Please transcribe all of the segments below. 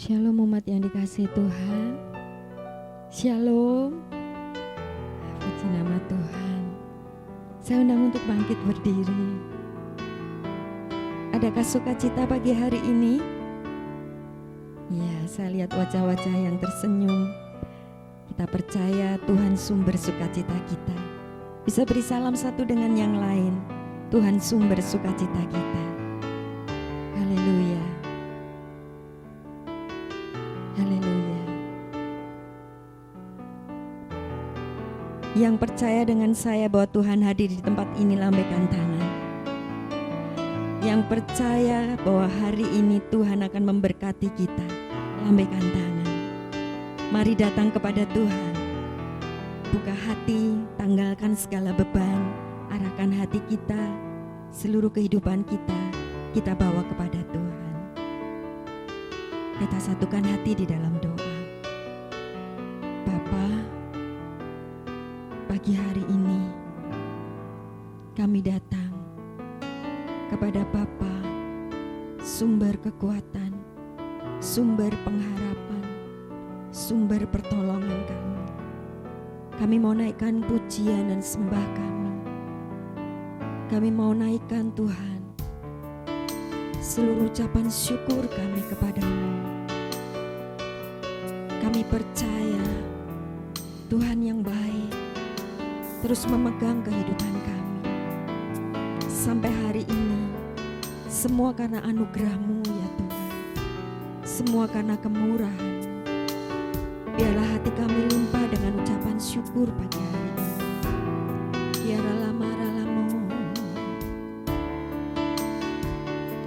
Shalom umat yang dikasihi Tuhan. Shalom. Puji nama Tuhan. Saya undang untuk bangkit berdiri. Adakah sukacita pagi hari ini? Ya, saya lihat wajah-wajah yang tersenyum. Kita percaya Tuhan sumber sukacita kita. Bisa beri salam satu dengan yang lain. Tuhan sumber sukacita kita. Haleluya. Haleluya. Yang percaya dengan saya bahwa Tuhan hadir di tempat ini, lambaikan tangan. Yang percaya bahwa hari ini Tuhan akan memberkati kita, lambaikan tangan. Mari datang kepada Tuhan. Buka hati, tanggalkan segala beban, arahkan hati kita, seluruh kehidupan kita bawa kepada Tuhan. Kita satukan hati di dalam doa. Bapa, pagi hari ini kami datang kepada Bapa, sumber kekuatan, sumber pengharapan, sumber pertolongan kami. Kami mau naikkan pujian dan sembah kami. Kami mau naikkan Tuhan seluruh ucapan syukur kami kepadamu. Kami percaya Tuhan yang baik terus memegang kehidupan kami sampai hari ini. Semua karena anugerah-Mu ya Tuhan, semua karena kemurahan. Biarlah hati kami limpah dengan ucapan syukur pagi hari ini. Kiara lama ralamo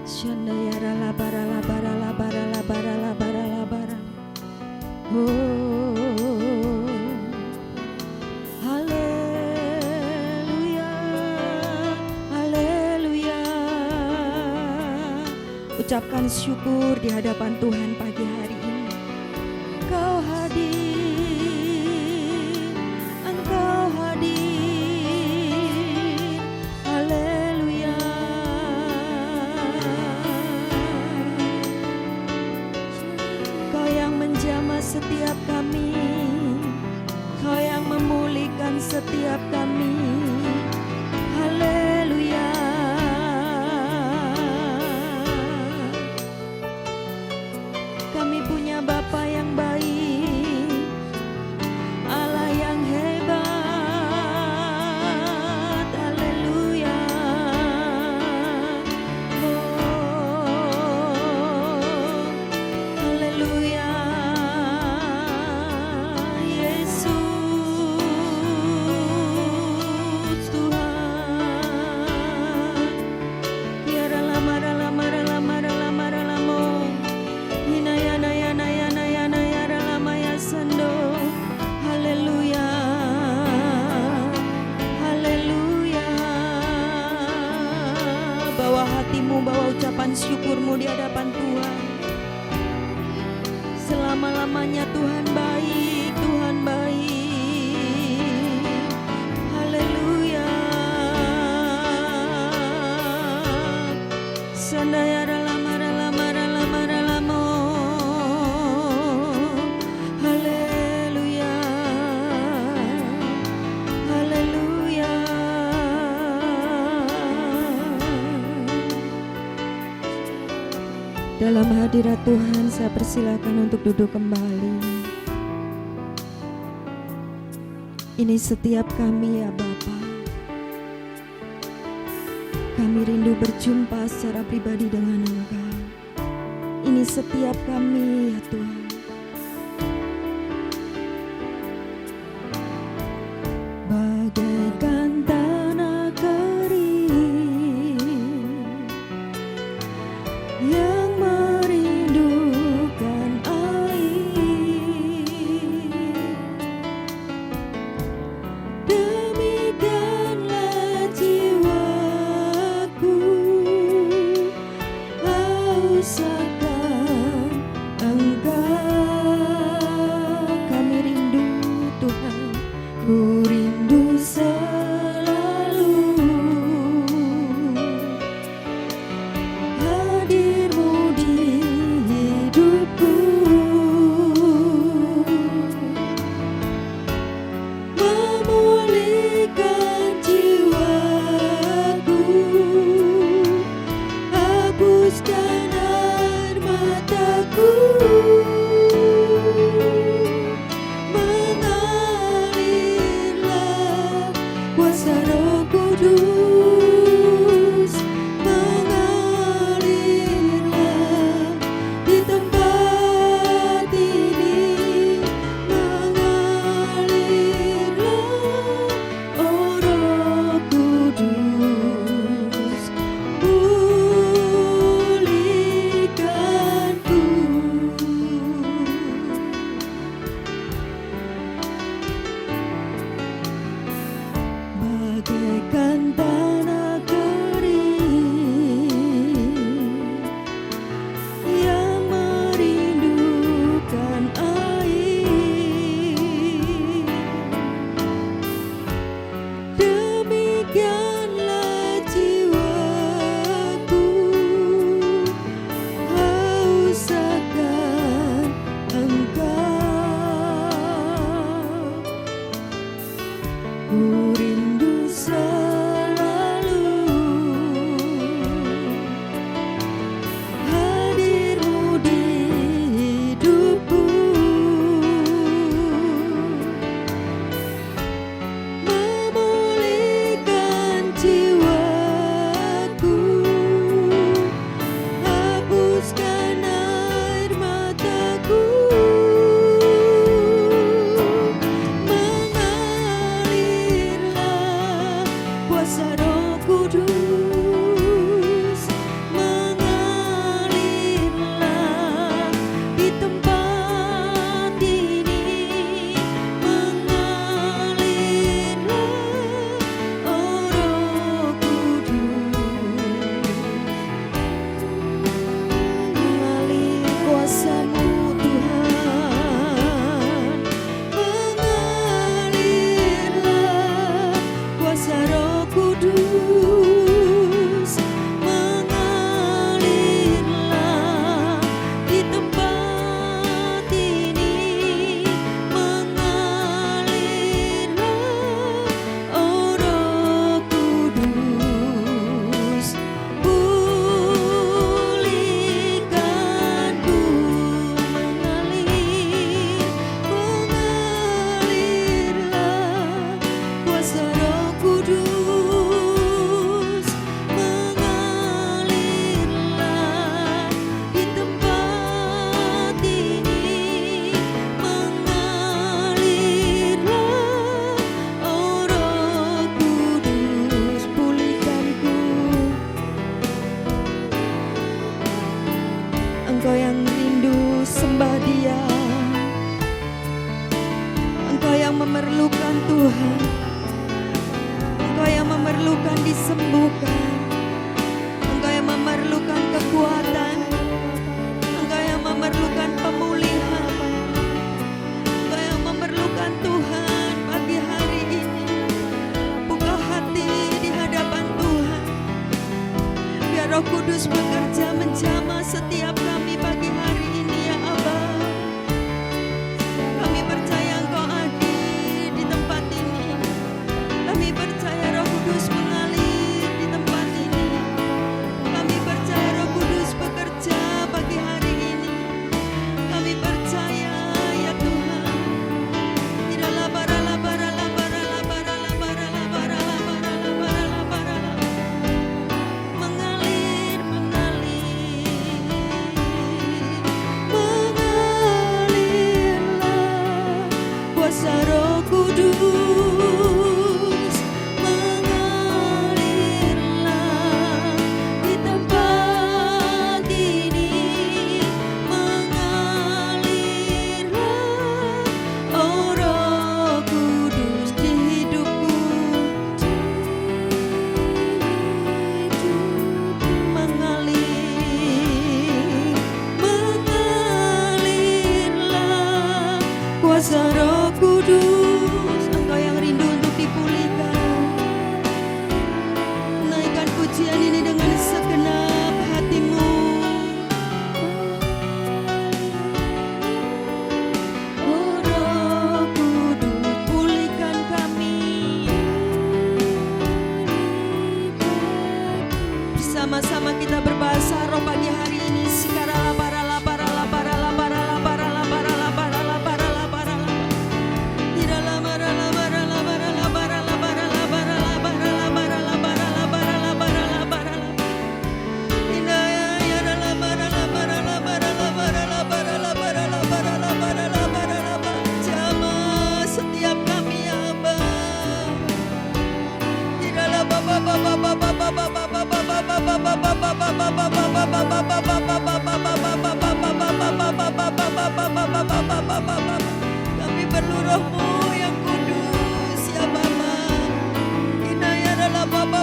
Shanda yara labara labara labara labara labara labara. Oh, haleluya, haleluya. Ucapkan syukur di hadapan Tuhan pagi hari ini. Engkau hadir, Engkau hadir, haleluya. Kau yang menjamah setiap kami, Kau yang memulihkan setiap kami, haleluya. Kami punya Bapa yang baik, Allah yang hebat, haleluya. Oh, haleluya. Yesus Tuhan. Tiara lamara lamara lamara lamara lamo. Hinaya naya naya naya naya ralamaya sando. Haleluya. Haleluya. Bawa hatimu, bawa ucapan syukurmu di hadapan Tuhan. Selama-lamanya Tuhan baik, Tuhan baik. Haleluya. Sandaya ralama ralama ralama ralamo. Haleluya. Haleluya. Dalam hadirat Tuhan, saya persilakan untuk duduk kembali. Ini setiap kami ya Bapa. Kami rindu berjumpa secara pribadi dengan Engkau. Ini setiap kami ya Tuhan. Bagaikan tanah kering yang merindukan air, demikianlah jiwaku haus akan Engkau. kuasa-Mu Tuhan, mengalirlah kuasa Roh Kudus, mengalirlah di tempat ini, mengalirlah oh Roh Kudus, pulihkan ku, mengalirlah kuasa Roh Kudus, mengalirlah di tempat ini, mengalirlah oh Roh Kudus, pulihkan ku. Engkau yang rindu sembah Dia, Engkau yang memerlukan Tuhan, Engkau yang memerlukan disembuhkan, Engkau yang memerlukan kekuatan, Engkau yang memerlukan pemulihan, Engkau yang memerlukan Tuhan pagi hari ini. Buka hati di hadapan Tuhan, biar Roh Kudus bekerja menjamah setiap kami pagi hari ini ya Aba. Kami percaya Engkau hadir di tempat ini. Kami percaya Roh Kudus mengalir di tempat ini. Kami percaya Roh Kudus bekerja pagi hari ini. Kami percaya ya Tuhan. Tidaklah barala barala barala barala barala barala barala barala barala. Mengalir, mengalirlah kuasa Roh Kudus, mengalirlah di tempat ini, mengalirlah oh Roh Kudus di hidupku, mengalirlah kuasa Roh Kudus. Engkau yang rindu untuk dipulihkan, naikkan pujian ini dengan segenap hatimu. Oh Roh Kudus, pulihkan kami. Bersama-sama kita berbahasa roh pagi hari ini. Sikarala parala parala parala parala parala parala parala parala parala. Irala marala marala marala parala parala parala parala parala parala parala parala parala. Inaya yarala marala marala marala marala parala parala parala parala parala. Jamah setiap kami ya Aba. Irala baba baba baba baba baba baba kami perlu Roh-Mu yang kudus ya Bapa. Inaya adalah Bapa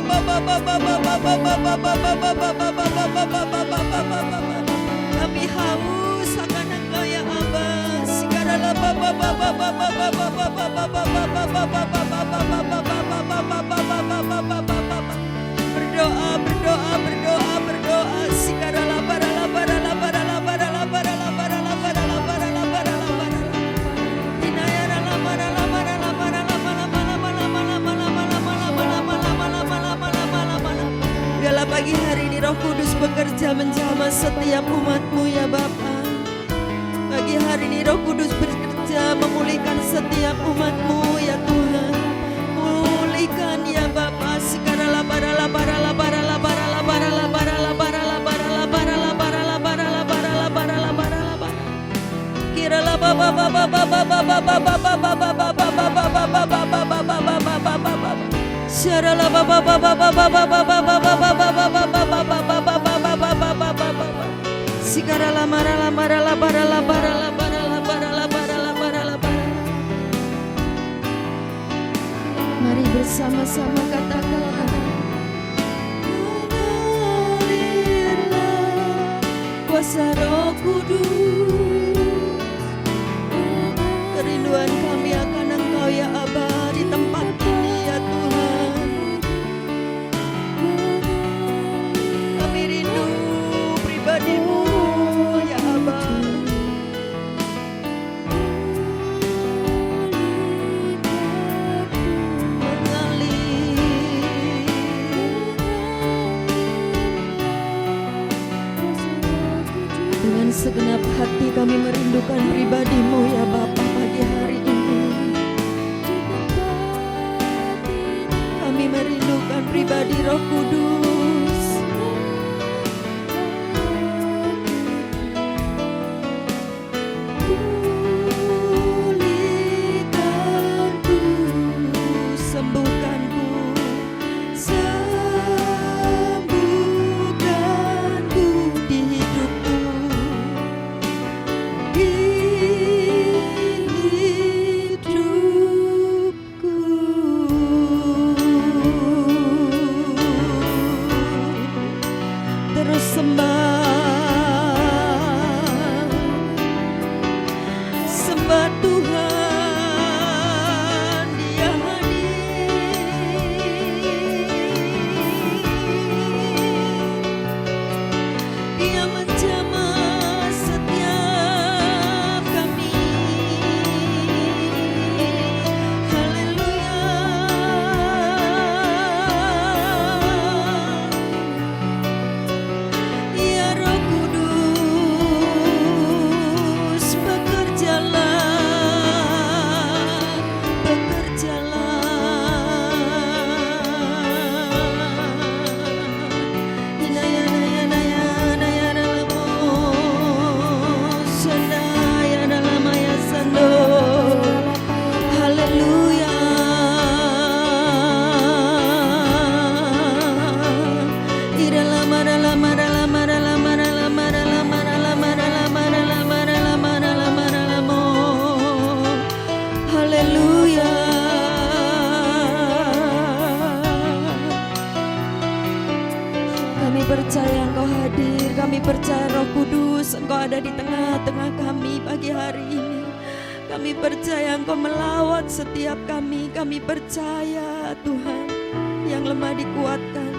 kami haus akan Engkau ya Aba. Sikaralah Bapa berdoa berdoa berdoa berdoa. Sikaralah parala parala parala parala parala parala parala parala parala parala. Inayarala marala marala marala mala mala mala mala mala mala mala mala mala mala mala mala mala mala. Biarlah pagi hari ini Roh Kudus bekerja menjamah setiap umat-Mu ya Bapa. Pagi hari ini Roh Kudus bekerja memulihkan setiap umat-Mu ya Tuhan. Pulihkan ya Bapa. Sikaralah parala parala parala parala parala parala parala parala parala parala parala parala parala parala parala. Kiralah Bapa Bapa Bapa Bapa Bapa Bapa Bapa Bapa Bapa Bapa Bapa Bapa Bapa. Syaralah Bapa Bapa Bapa Bapa Bapa Bapa Bapa Bapa Bapa Bapa Bapa Bapa. Sikaralah marala marala parala parala parala parala parala parala parala. Mari bersama-sama katakan. Mengalirlah kuasa Roh Kudus. pribadi-Mu ya Bapa pagi hari ini. Kami merindukan pribadi Roh Kudus. Pulihkanku, sembuhkanku, sembuhkanku di hidupku. Terus sembah Tuhan, Dia hadir, Dia menjamah setiap kami. Haleluya. Ya Roh Kudus, bekerjalah, bekerjalah. Inaya naya naya naya dalamo, sandaya dalamaya sando. Haleluya. Iralama dalama dalama dalama dalama dalama dalama dalama dalama dalama dalama dalamo. Haleluya. Kami percaya Engkau hadir, kami percaya Roh Kudus Engkau ada di tengah-tengah kami pagi hari ini. Kami percaya Engkau melawat setiap kami percaya Tuhan, yang lemah dikuatkan,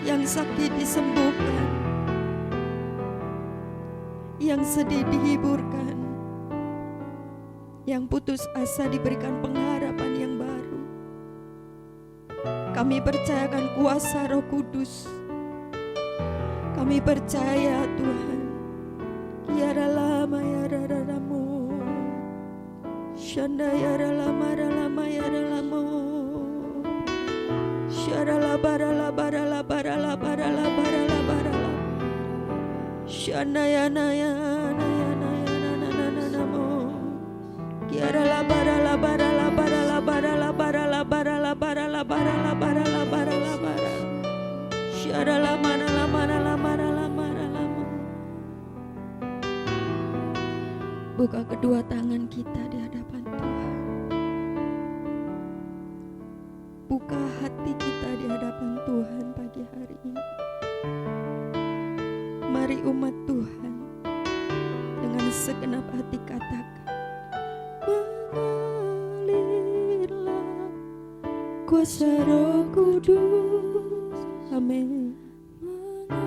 yang sakit disembuhkan, yang sedih dihiburkan, yang putus asa diberikan pengharapan yang baru. Kami percayakan kuasa Roh Kudus. Kami percaya Tuhan. Kiara lama ya raramu, Shanda ya lama lama ya lamo, Sharala barala barala barala barala barala barala, Shanda ya naya naya naya nana nana mo, Kiara la barala barala barala barala barala barala barala barala barala barala barala, Sharala mana la mana la mana la mana la. Buka kedua tangan kita di hadapan Tuhan. Buka hati kita di hadapan Tuhan pagi hari ini. Mari umat Tuhan dengan segenap hati katakan, mengalirlah kuasa Roh Kudus. Amin. Mengalirlah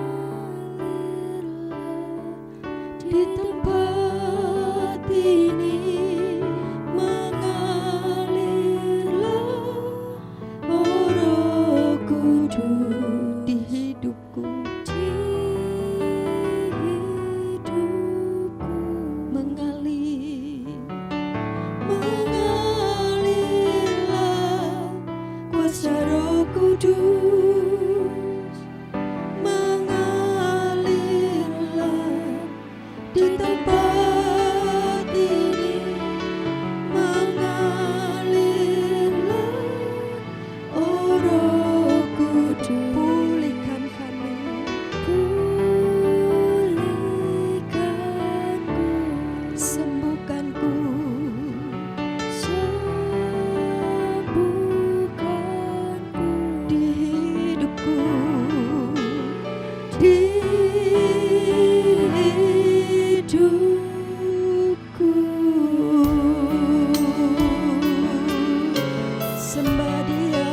di tempat ini, mengalirlah oh Roh Kudus di hidupku, mengalirlah kuasa Roh Kudus, mengalirlah di tempat ini, mengalirlah oh Roh Kudus. Pulihkan kami, pulihkanku, sembuhkanku, sembuhkanku di hidupku, di hidupku. Sembah Dia,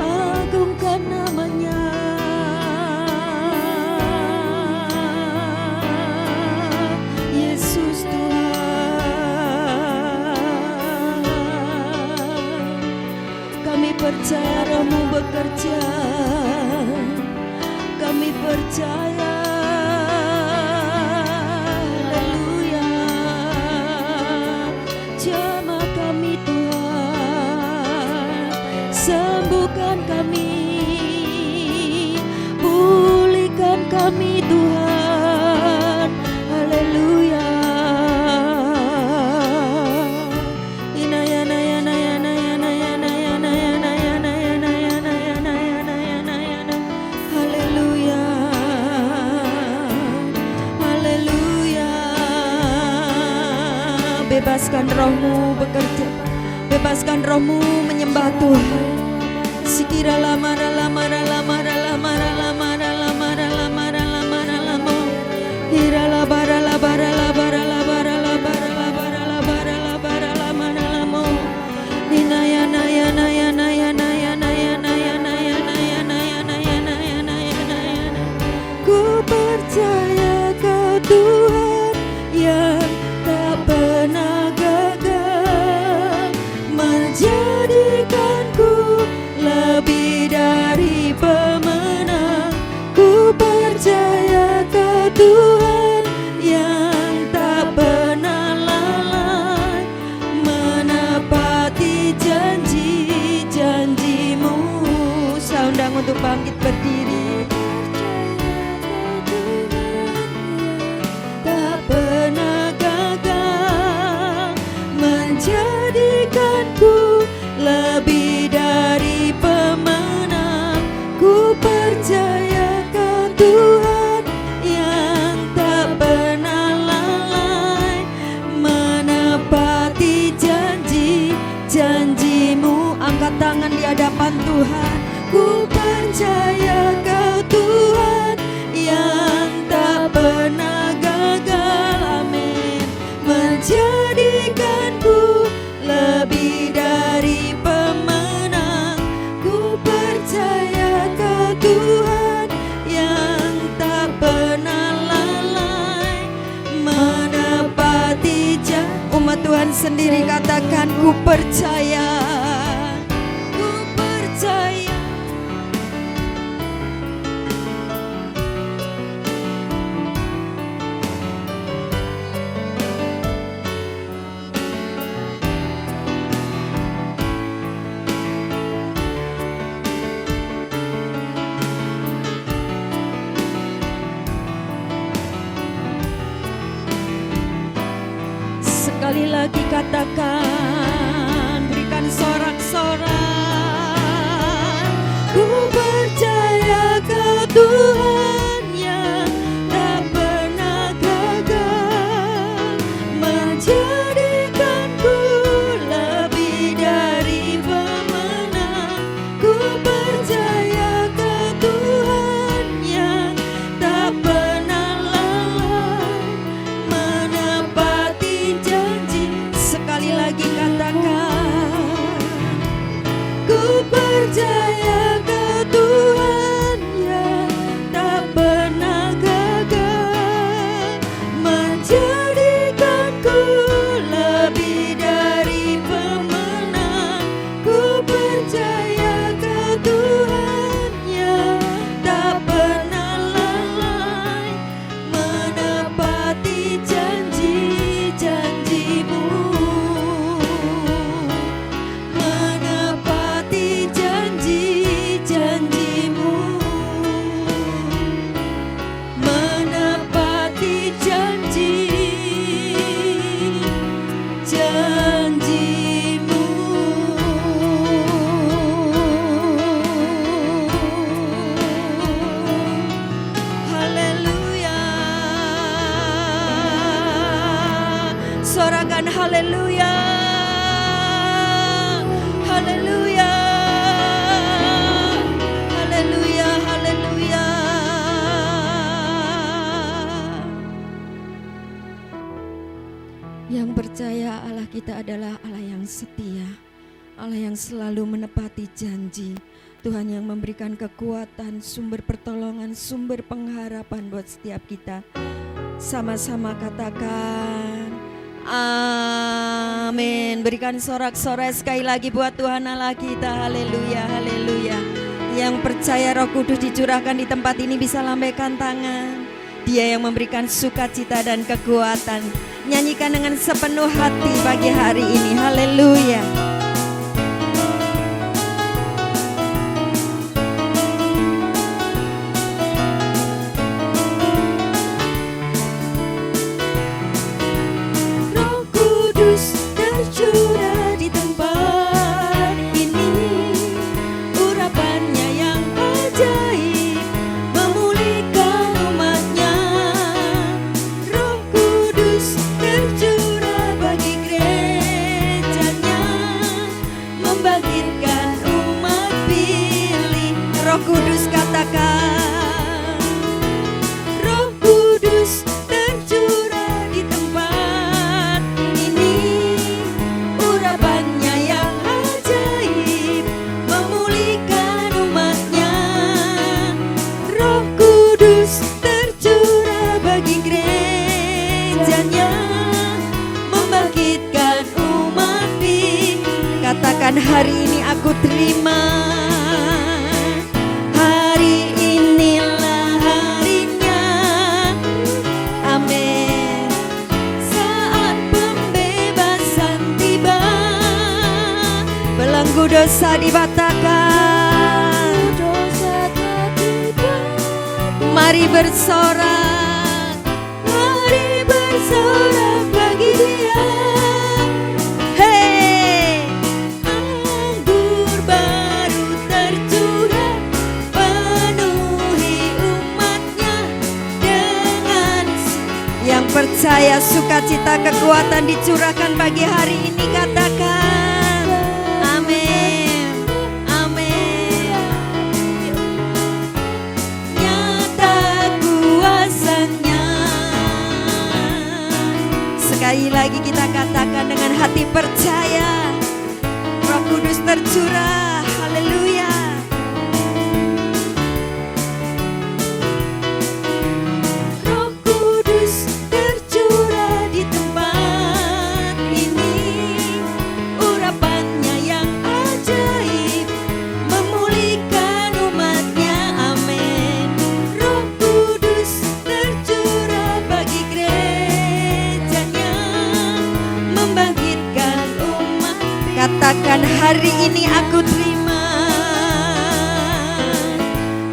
agungkan namanya. Yesus Tuhan, kami percaya Roh-Mu bekerja. Kami percaya, haleluya. bebaskan rohmu bekerja, bebaskan rohmu menyembah Tuhan. Sikira lamara lamara lamara lamara lamara lamara lamara lamara lamo hira labara labara labara labara labara labara labara labara lamara lamo ninaya naya naya naya naya naya naya naya naya naya naya naya naya naya. Ku percaya Kau Tuhan yang tak pernah gagal, menjadikanku lebih dari pemenang. Ku percaya Kau Tuhan yang tak pernah lalai, menepati janji-janji-Mu. Saya undang untuk bangkit berdiri. Tak pernah gagal, menjadikanku lebih dari pemenang. Ku percaya Kau Tuhan yang tak pernah lalai, menepati janji-janji-Mu. Angkat tangan di hadapan Tuhan. Ku percaya Kau Tuhan yang tak pernah gagal, amin, menjadikanku lebih dari pemenang. Ku percaya Kau Tuhan yang tak pernah lalai, menepati janji. Umat Tuhan sendiri katakan, ku percaya, ku percaya. Sekali lagi katakan, berikan sorak-sorai. Ku percaya Kau Tuhan yang tak pernah gagal, menjadikanku lebih dari pemenang. Ku percaya Kau Tuhan yang tak pernah lalai, menepati janji. Sekali lagi katakan, ku percaya Kau Tuhan yang tak pernah gagal, menjadikanku lebih dari pemenang. Ku percaya Kau Tuhan yang tak pernah lalai, menepati janji-janji-Mu, menepati janji-janji-Mu, menepati janji-janji-Mu. Haleluya. Sorakan haleluya. Haleluya. Haleluya. Haleluya. Yang percaya Allah kita adalah Allah yang setia, Allah yang selalu menepati janji. Tuhan yang memberikan kekuatan, sumber pertolongan, sumber pengharapan buat setiap kita. Sama-sama katakan amin. Berikan sorak-sorai sekali lagi buat Tuhan Allah kita. Haleluya, haleluya. Yang percaya Roh Kudus dicurahkan di tempat ini bisa lambaikan tangan. Dia yang memberikan sukacita dan kekuatan. Nyanyikan dengan sepenuh hati pagi hari ini. Haleluya. Roh Kudus tercurah di tempat ini, urapannya yang ajaib memulihkan umatnya. Roh Kudus tercurah bagi gereja gerejanya, membangkitkan umat-Mu. Katakan, hari ini aku terima. Hari inilah harinya. Amin. Saat pembebasan tiba, belenggu dosa dibatakan. Mari bersorak, mari bersorak bagi Dia. Hei, anggur baru tercurah, penuhi umat-Nya dengan yang percaya sukacita kekuatan dicurahkan bagi hari ini. Katakan, amin, amin. Nyata kuasanya. Sekali lagi kita katakan dengan hati percaya, Roh Kudus tercurah. Haleluya. Roh Kudus tercurah di tempat ini. Urapannya yang ajaib memulihkan umat-Nya. Amin. Roh Kudus tercurah bagi gerejanya, membangkitkan umat. Katakan, hari ini aku terima.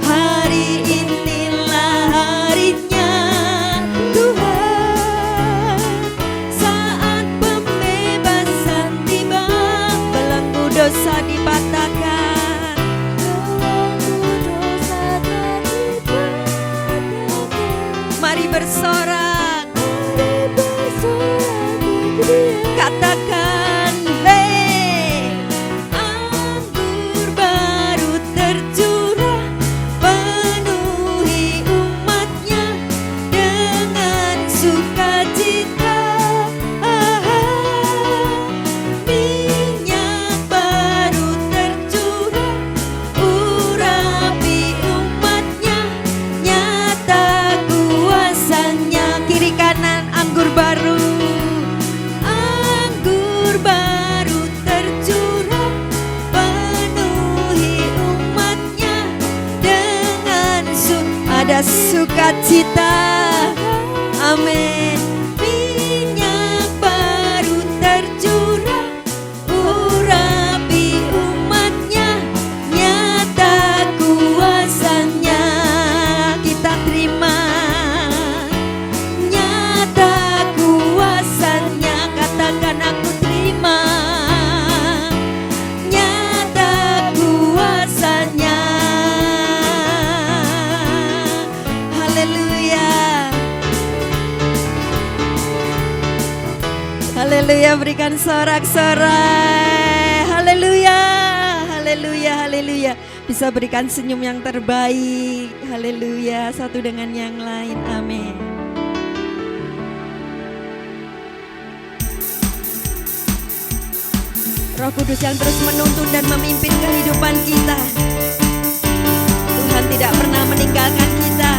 Hari inilah harinya Tuhan. Saat pembebasan tiba, belenggu dosa dipatahkan. Mari bersorak, katakan, hei, anggur baru tercurah, penuhi umat-Nya dengan sukacita. Minyak baru tercurah, urapi umat-Nya, nyata kuasanya. Kiri kanan, anggur baru. Anggur baru tercurah, penuhi umat-Nya dengan ada sukacita. Amin. Minyak baru tercurah, urapi umat-Nya, nyata kuasanya. Kita terima nyata kuasanya. Katakan, aku terima nyata kuasanya. Haleluya. Haleluya, berikan sorak-sorai. Haleluya, haleluya, haleluya. Bisa berikan senyum yang terbaik. Haleluya, satu dengan yang lain. Amin. Roh Kudus yang terus menuntun dan memimpin kehidupan kita. Tuhan tidak pernah meninggalkan kita.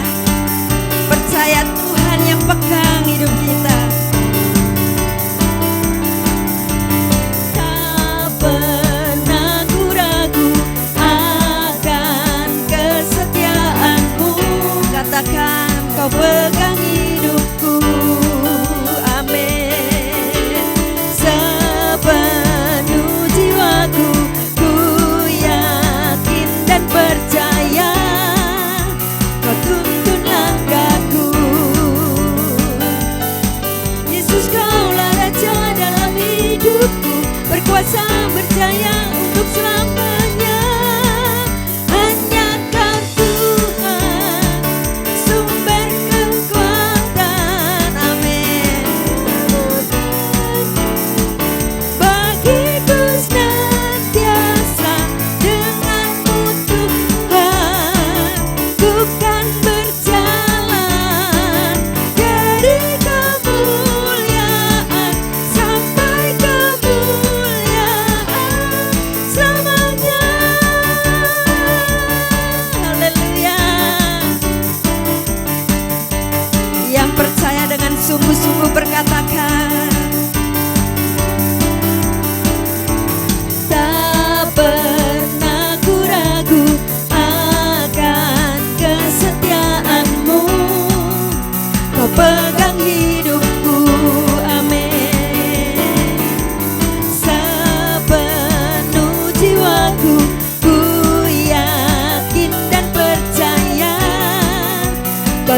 Percaya Tuhan yang pegang hidup kita. Tak pernah ku ragu akan kesetiaan-Mu. Katakan, Kau pegang hidupku. Amin. Sepenuh jiwaku, ku yakin dan percaya, Kau tuntun langkahku.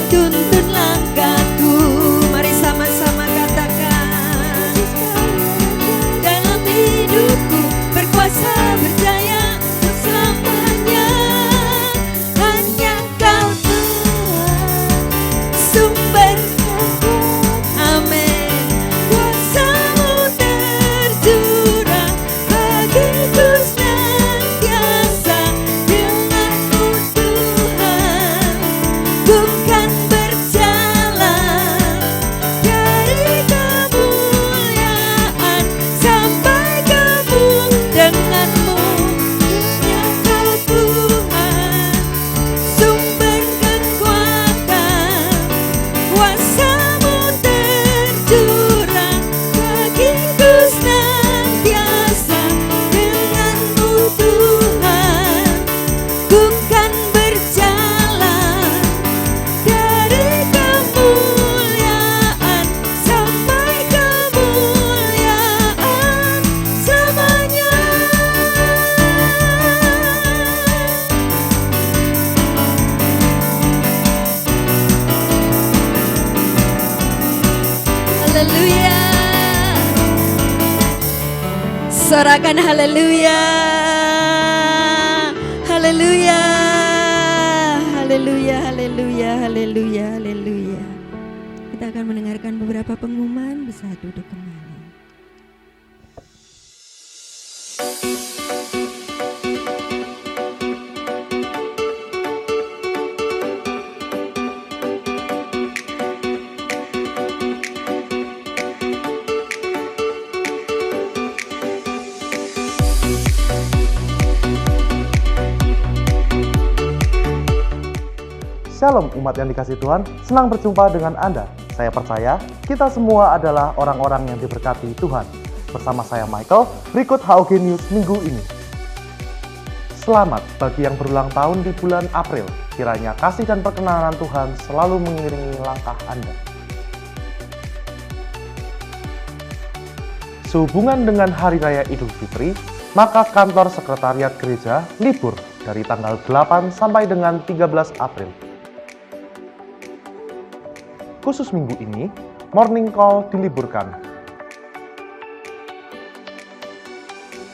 tuntun langkahku. Mari sama-sama katakan, dalam hidupku berkuasa berjaya untuk selamanya. Hanya Kau Tuhan, sumber amin. Kuasa-Mu tercurah bagiku senantiasa. Dengan-Mu Tuhan, ku kan berjalan dari kemuliaan sampai kemuliaan. Dengan-Mu ya Kau Tuhan, sumber kekuatan. Kuasa-Mu tercurah bagiku senantiasa. Dengan-Mu Tuhan, ku kan berjalan dari kemuliaan sampai kemuliaan selamanya. Haleluya. Sorakan haleluya. Haleluya. Haleluya, haleluya, haleluya, haleluya. Kita akan mendengarkan beberapa pengumuman, bisa duduk kembali. Shalom umat yang dikasihi Tuhan, senang berjumpa dengan Anda. Saya percaya kita semua adalah orang-orang yang diberkati Tuhan. Bersama saya Michael, berikut HOG News minggu ini. Selamat bagi yang berulang tahun di bulan April. Kiranya kasih dan perkenanan Tuhan selalu mengiringi langkah Anda. Sehubungan dengan Hari Raya Idul Fitri, maka kantor sekretariat gereja libur dari tanggal 8 sampai dengan 13 April. Khusus minggu ini, morning call diliburkan.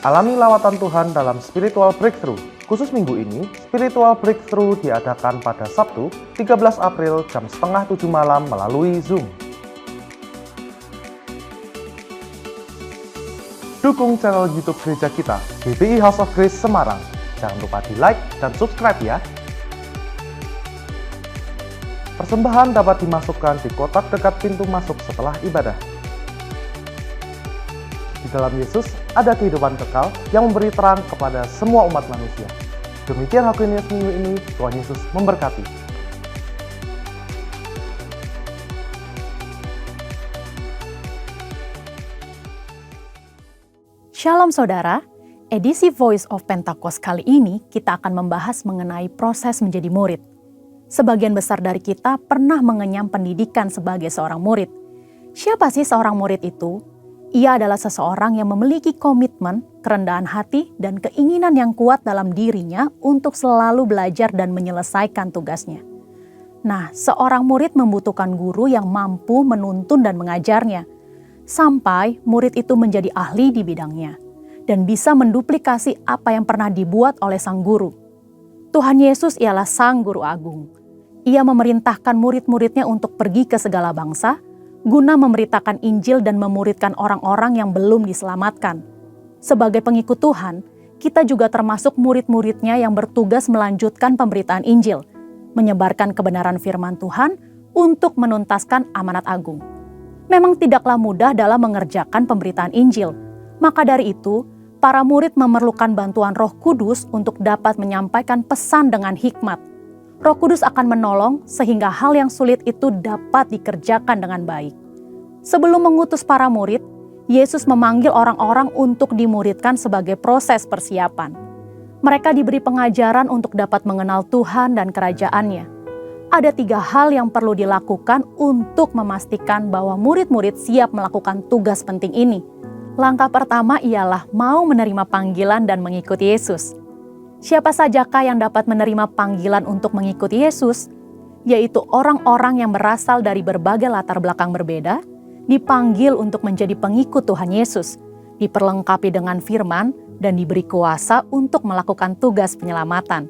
Alami lawatan Tuhan dalam spiritual breakthrough. Khusus minggu ini, spiritual breakthrough diadakan pada Sabtu, 13 April jam 6:30 malam melalui Zoom. Dukung channel YouTube gereja kita, GBI House of Grace Semarang. Jangan lupa di like dan subscribe ya. Persembahan dapat dimasukkan di kotak dekat pintu masuk setelah ibadah. Di dalam Yesus ada kehidupan kekal yang memberi terang kepada semua umat manusia. Demikian HOG News minggu ini, Tuhan Yesus memberkati. Shalom saudara, edisi Voice of Pentecost kali ini kita akan membahas mengenai proses menjadi murid. Sebagian besar dari kita pernah mengenyam pendidikan sebagai seorang murid. Siapa sih seorang murid itu? Ia adalah seseorang yang memiliki komitmen, kerendahan hati, dan keinginan yang kuat dalam dirinya untuk selalu belajar dan menyelesaikan tugasnya. Nah, seorang murid membutuhkan guru yang mampu menuntun dan mengajarnya, sampai murid itu menjadi ahli di bidangnya, dan bisa menduplikasi apa yang pernah dibuat oleh sang guru. Tuhan Yesus ialah sang guru agung. Ia memerintahkan murid-muridnya untuk pergi ke segala bangsa, guna memberitakan Injil dan memuridkan orang-orang yang belum diselamatkan. Sebagai pengikut Tuhan, kita juga termasuk murid-muridnya yang bertugas melanjutkan pemberitaan Injil, menyebarkan kebenaran firman Tuhan untuk menuntaskan amanat agung. Memang tidaklah mudah dalam mengerjakan pemberitaan Injil, maka dari itu, para murid memerlukan bantuan Roh Kudus untuk dapat menyampaikan pesan dengan hikmat. Roh Kudus akan menolong sehingga hal yang sulit itu dapat dikerjakan dengan baik. Sebelum mengutus para murid, Yesus memanggil orang-orang untuk dimuridkan sebagai proses persiapan. Mereka diberi pengajaran untuk dapat mengenal Tuhan dan kerajaan-Nya. Ada 3 hal yang perlu dilakukan untuk memastikan bahwa murid-murid siap melakukan tugas penting ini. Langkah pertama ialah mau menerima panggilan dan mengikuti Yesus. Siapa sajakah yang dapat menerima panggilan untuk mengikuti Yesus? yaitu orang-orang yang berasal dari berbagai latar belakang berbeda, dipanggil untuk menjadi pengikut Tuhan Yesus, diperlengkapi dengan firman, dan diberi kuasa untuk melakukan tugas penyelamatan.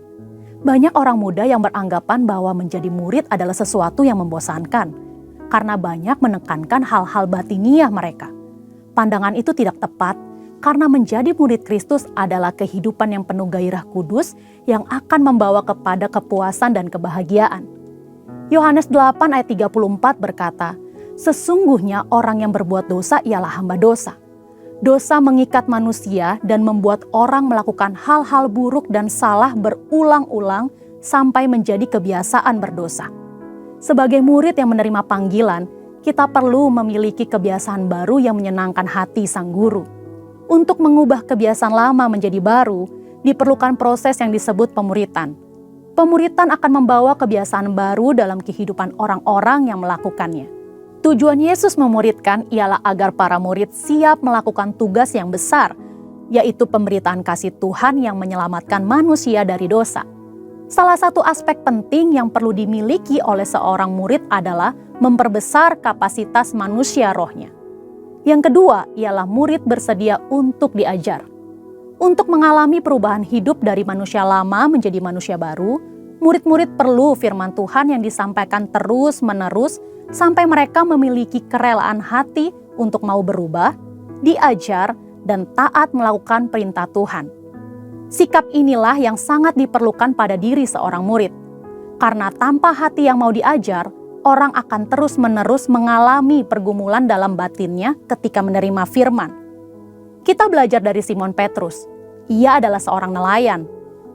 Banyak orang muda yang beranggapan bahwa menjadi murid adalah sesuatu yang membosankan, karena banyak menekankan hal-hal batiniah mereka. Pandangan itu tidak tepat, karena menjadi murid Kristus adalah kehidupan yang penuh gairah kudus yang akan membawa kepada kepuasan dan kebahagiaan. Yohanes 8 ayat 34 berkata, "Sesungguhnya orang yang berbuat dosa ialah hamba dosa." Dosa mengikat manusia dan membuat orang melakukan hal-hal buruk dan salah berulang-ulang sampai menjadi kebiasaan berdosa. Sebagai murid yang menerima panggilan, kita perlu memiliki kebiasaan baru yang menyenangkan hati sang guru. Untuk mengubah kebiasaan lama menjadi baru, diperlukan proses yang disebut pemuritan. Pemuritan akan membawa kebiasaan baru dalam kehidupan orang-orang yang melakukannya. Tujuan Yesus memuridkan ialah agar para murid siap melakukan tugas yang besar, yaitu pemberitaan kasih Tuhan yang menyelamatkan manusia dari dosa. Salah satu aspek penting yang perlu dimiliki oleh seorang murid adalah memperbesar kapasitas manusia rohnya. Yang kedua ialah murid bersedia untuk diajar. Untuk mengalami perubahan hidup dari manusia lama menjadi manusia baru, murid-murid perlu firman Tuhan yang disampaikan terus-menerus sampai mereka memiliki kerelaan hati untuk mau berubah, diajar, dan taat melakukan perintah Tuhan. Sikap inilah yang sangat diperlukan pada diri seorang murid. Karena tanpa hati yang mau diajar, orang akan terus-menerus mengalami pergumulan dalam batinnya ketika menerima firman. Kita belajar dari Simon Petrus. Ia adalah seorang nelayan.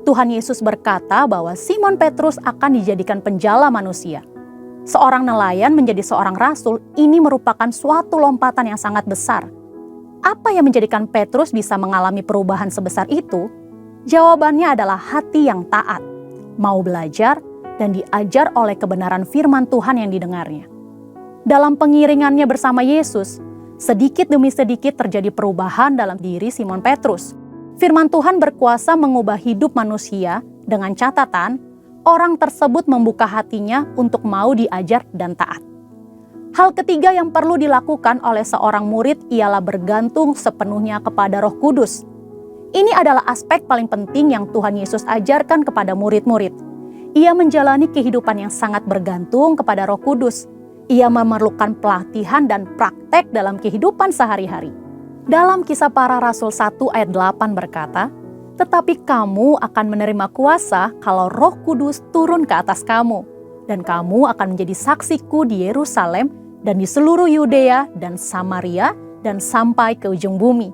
Tuhan Yesus berkata bahwa Simon Petrus akan dijadikan penjala manusia. Seorang nelayan menjadi seorang rasul, ini merupakan suatu lompatan yang sangat besar. Apa yang menjadikan Petrus bisa mengalami perubahan sebesar itu? Jawabannya adalah hati yang taat, mau belajar, dan diajar oleh kebenaran firman Tuhan yang didengarnya. Dalam pengiringannya bersama Yesus, sedikit demi sedikit terjadi perubahan dalam diri Simon Petrus. Firman Tuhan berkuasa mengubah hidup manusia dengan catatan orang tersebut membuka hatinya untuk mau diajar dan taat. Hal ketiga yang perlu dilakukan oleh seorang murid ialah bergantung sepenuhnya kepada Roh Kudus. Ini adalah aspek paling penting yang Tuhan Yesus ajarkan kepada murid-murid. Ia menjalani kehidupan yang sangat bergantung kepada Roh Kudus. Ia memerlukan pelatihan dan praktek dalam kehidupan sehari-hari. Dalam Kisah Para Rasul 1 ayat 8 berkata, "Tetapi kamu akan menerima kuasa kalau Roh Kudus turun ke atas kamu, dan kamu akan menjadi saksiku di Yerusalem dan di seluruh Yudea dan Samaria dan sampai ke ujung bumi."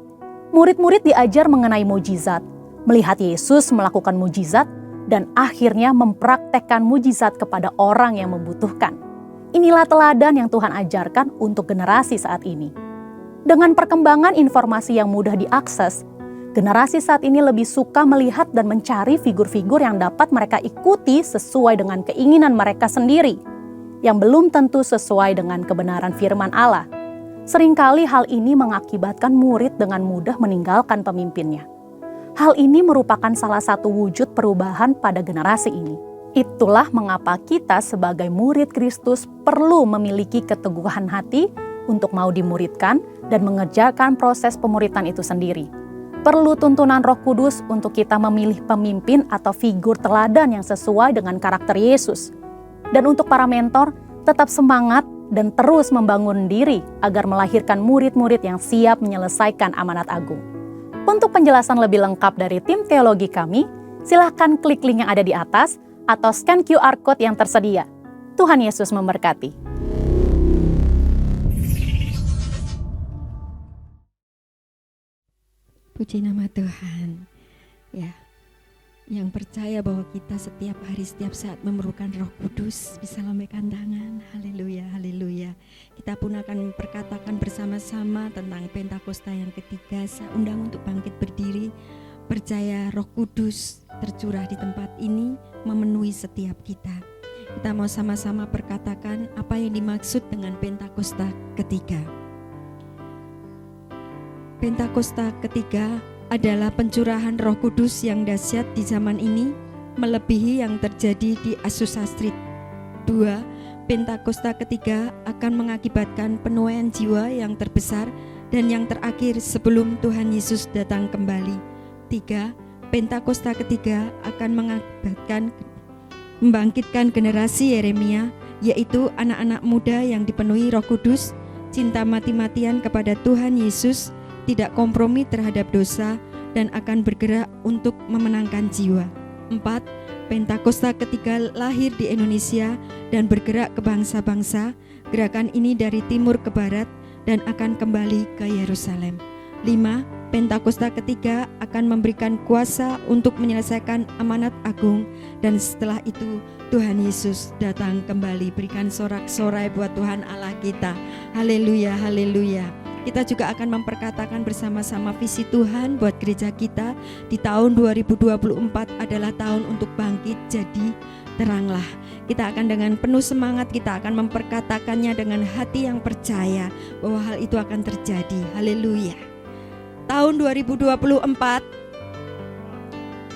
Murid-murid diajar mengenai mujizat, melihat Yesus melakukan mujizat, dan akhirnya mempraktekkan mujizat kepada orang yang membutuhkan. Inilah teladan yang Tuhan ajarkan untuk generasi saat ini. Dengan perkembangan informasi yang mudah diakses, generasi saat ini lebih suka melihat dan mencari figur-figur yang dapat mereka ikuti sesuai dengan keinginan mereka sendiri, yang belum tentu sesuai dengan kebenaran firman Allah. Seringkali hal ini mengakibatkan murid dengan mudah meninggalkan pemimpinnya. Hal ini merupakan salah satu wujud perubahan pada generasi ini. Itulah mengapa kita sebagai murid Kristus perlu memiliki keteguhan hati untuk mau dimuridkan dan mengerjakan proses pemuritan itu sendiri. Perlu tuntunan Roh Kudus untuk kita memilih pemimpin atau figur teladan yang sesuai dengan karakter Yesus. Dan untuk para mentor, tetap semangat dan terus membangun diri agar melahirkan murid-murid yang siap menyelesaikan amanat agung. Untuk penjelasan lebih lengkap dari tim teologi kami, silahkan klik link yang ada di atas atau scan QR Code yang tersedia. Tuhan Yesus memberkati. Puji nama Tuhan. Ya, yang percaya bahwa kita setiap hari, setiap saat memerlukan Roh Kudus, bisa lambaikan tangan. Haleluya, haleluya. Kita pun akan perkatakan bersama-sama tentang Pentakosta yang ketiga. Saya undang untuk bangkit berdiri. Percaya Roh Kudus tercurah di tempat ini, memenuhi setiap kita. Kita mau sama-sama perkatakan apa yang dimaksud dengan Pentakosta ketiga. Pentakosta ketiga adalah pencurahan Roh Kudus yang dahsyat di zaman ini, melebihi yang terjadi di Azusa Street. 2, Pentakosta ketiga akan mengakibatkan penuaian jiwa yang terbesar dan yang terakhir sebelum Tuhan Yesus datang kembali. 3, Pentakosta ketiga akan membangkitkan generasi Yeremia, yaitu anak-anak muda yang dipenuhi Roh Kudus, cinta mati-matian kepada Tuhan Yesus, tidak kompromi terhadap dosa, dan akan bergerak untuk memenangkan jiwa. 4, Pentakosta ketiga lahir di Indonesia dan bergerak ke bangsa-bangsa. Gerakan ini dari timur ke barat dan akan kembali ke Yerusalem. 5, Pentakosta ketiga akan memberikan kuasa untuk menyelesaikan amanat agung, dan setelah itu Tuhan Yesus datang kembali. Berikan sorak-sorai buat Tuhan Allah kita. Haleluya, haleluya. Kita juga akan memperkatakan bersama-sama visi Tuhan buat gereja kita di tahun 2024 adalah tahun untuk bangkit jadi teranglah. Kita akan dengan penuh semangat, kita akan memperkatakannya dengan hati yang percaya bahwa hal itu akan terjadi. Haleluya. Tahun 2024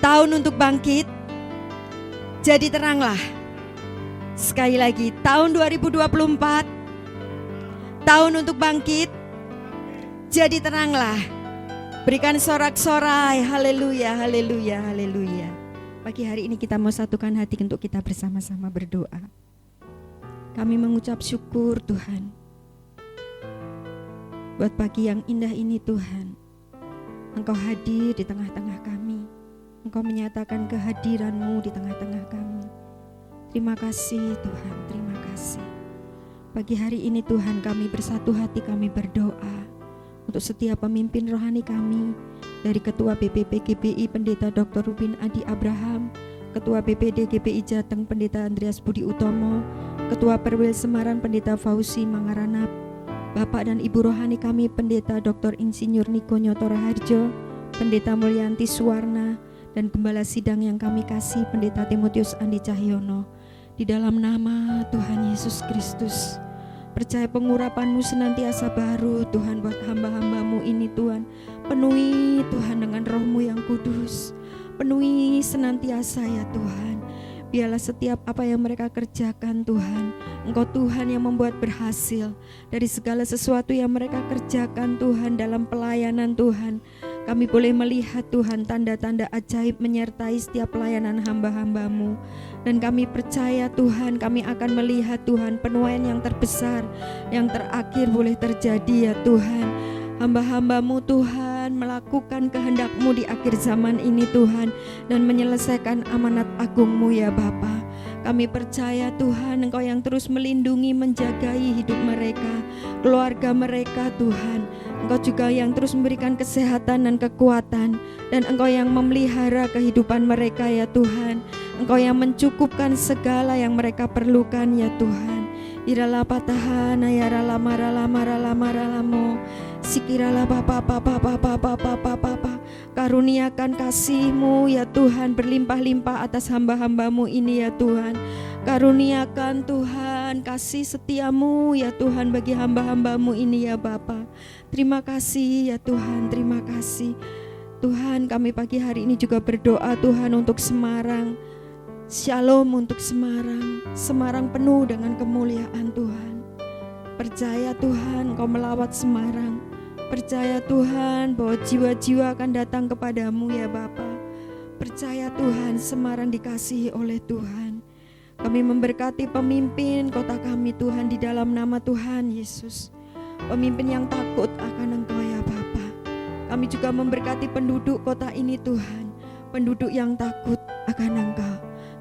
tahun untuk bangkit jadi teranglah. Sekali lagi, tahun 2024 tahun untuk bangkit jadi teranglah. Berikan sorak-sorai. Haleluya, haleluya, haleluya. Pagi hari ini kita mau satukan hati untuk kita bersama-sama berdoa. Kami mengucap syukur Tuhan buat pagi yang indah ini Tuhan. Engkau hadir di tengah-tengah kami. Engkau menyatakan kehadiran-Mu di tengah-tengah kami. Terima kasih Tuhan, terima kasih. Pagi hari ini Tuhan, kami bersatu hati, kami berdoa untuk setiap pemimpin rohani kami, dari Ketua BPP GBI Pendeta Dr. Rubin Adi Abraham, Ketua BPD GBI Jateng Pendeta Andreas Budi Utomo, Ketua Perwil Semarang Pendeta Fauzi Mangaranap, Bapak dan Ibu rohani kami Pendeta Dr. Insinyur Niko Nyoto Raharjo, Pendeta Mulyanti Suwarna, dan Gembala Sidang yang kami kasih Pendeta Timotius Andi Cahyono. Di dalam nama Tuhan Yesus Kristus, percaya pengurapan-Mu senantiasa baru Tuhan buat hamba-hamba-Mu ini Tuhan. Penuhi Tuhan dengan Roh-Mu yang kudus. Penuhi senantiasa ya Tuhan. Biarlah setiap apa yang mereka kerjakan Tuhan, Engkau Tuhan yang membuat berhasil. Dari segala sesuatu yang mereka kerjakan Tuhan dalam pelayanan Tuhan, kami boleh melihat Tuhan tanda-tanda ajaib menyertai setiap pelayanan hamba-hamba-Mu. Dan kami percaya Tuhan, kami akan melihat Tuhan penuaian yang terbesar, yang terakhir boleh terjadi ya Tuhan. Hamba-hamba-Mu Tuhan melakukan kehendak-Mu di akhir zaman ini Tuhan, dan menyelesaikan amanat agung-Mu ya Bapa. Kami percaya Tuhan, Engkau yang terus melindungi, menjagai hidup mereka, keluarga mereka Tuhan. Engkau juga yang terus memberikan kesehatan dan kekuatan, dan Engkau yang memelihara kehidupan mereka ya Tuhan. Engkau yang mencukupkan segala yang mereka perlukan ya Tuhan. Irala patahan ayara lamara lamara lamara lamo. Sikiralah Bapa karuniakan kasih-Mu ya Tuhan berlimpah-limpah atas hamba-hamba-Mu ini ya Tuhan. Karuniakan Tuhan kasih setia-Mu ya Tuhan bagi hamba-hamba-Mu ini ya Bapa. Terima kasih ya Tuhan, terima kasih Tuhan. Kami pagi hari ini juga berdoa Tuhan untuk Semarang. Shalom untuk Semarang. Semarang penuh dengan kemuliaan Tuhan. Percaya Tuhan Engkau melawat Semarang. Percaya Tuhan bahwa jiwa-jiwa akan datang kepadamu ya Bapa. Percaya Tuhan Semarang dikasihi oleh Tuhan. Kami memberkati pemimpin kota kami Tuhan di dalam nama Tuhan Yesus. Pemimpin yang takut akan Engkau ya Bapa. Kami juga memberkati penduduk kota ini Tuhan. Penduduk yang takut akan Engkau.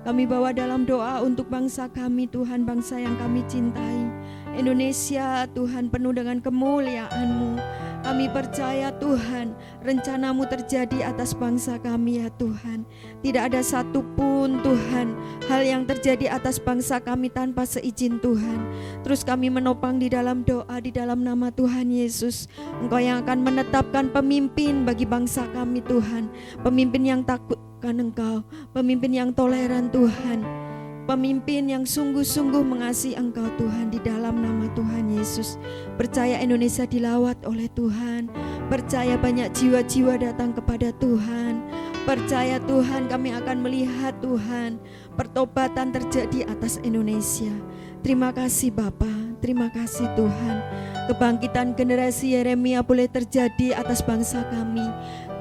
Kami bawa dalam doa untuk bangsa kami Tuhan, bangsa yang kami cintai. Indonesia Tuhan penuh dengan kemuliaan-Mu. Kami percaya Tuhan, rencana-Mu terjadi atas bangsa kami ya Tuhan. Tidak ada satupun Tuhan hal yang terjadi atas bangsa kami tanpa seizin Tuhan. Terus kami menopang di dalam doa di dalam nama Tuhan Yesus. Engkau yang akan menetapkan pemimpin bagi bangsa kami Tuhan. Pemimpin yang takut akan Engkau, pemimpin yang toleran Tuhan, pemimpin yang sungguh-sungguh mengasihi Engkau Tuhan di dalam nama Tuhan Yesus. Percaya Indonesia dilawat oleh Tuhan, percaya banyak jiwa-jiwa datang kepada Tuhan, percaya Tuhan kami akan melihat Tuhan pertobatan terjadi atas Indonesia. Terima kasih Bapa, terima kasih Tuhan. Kebangkitan generasi Yeremia boleh terjadi atas bangsa kami.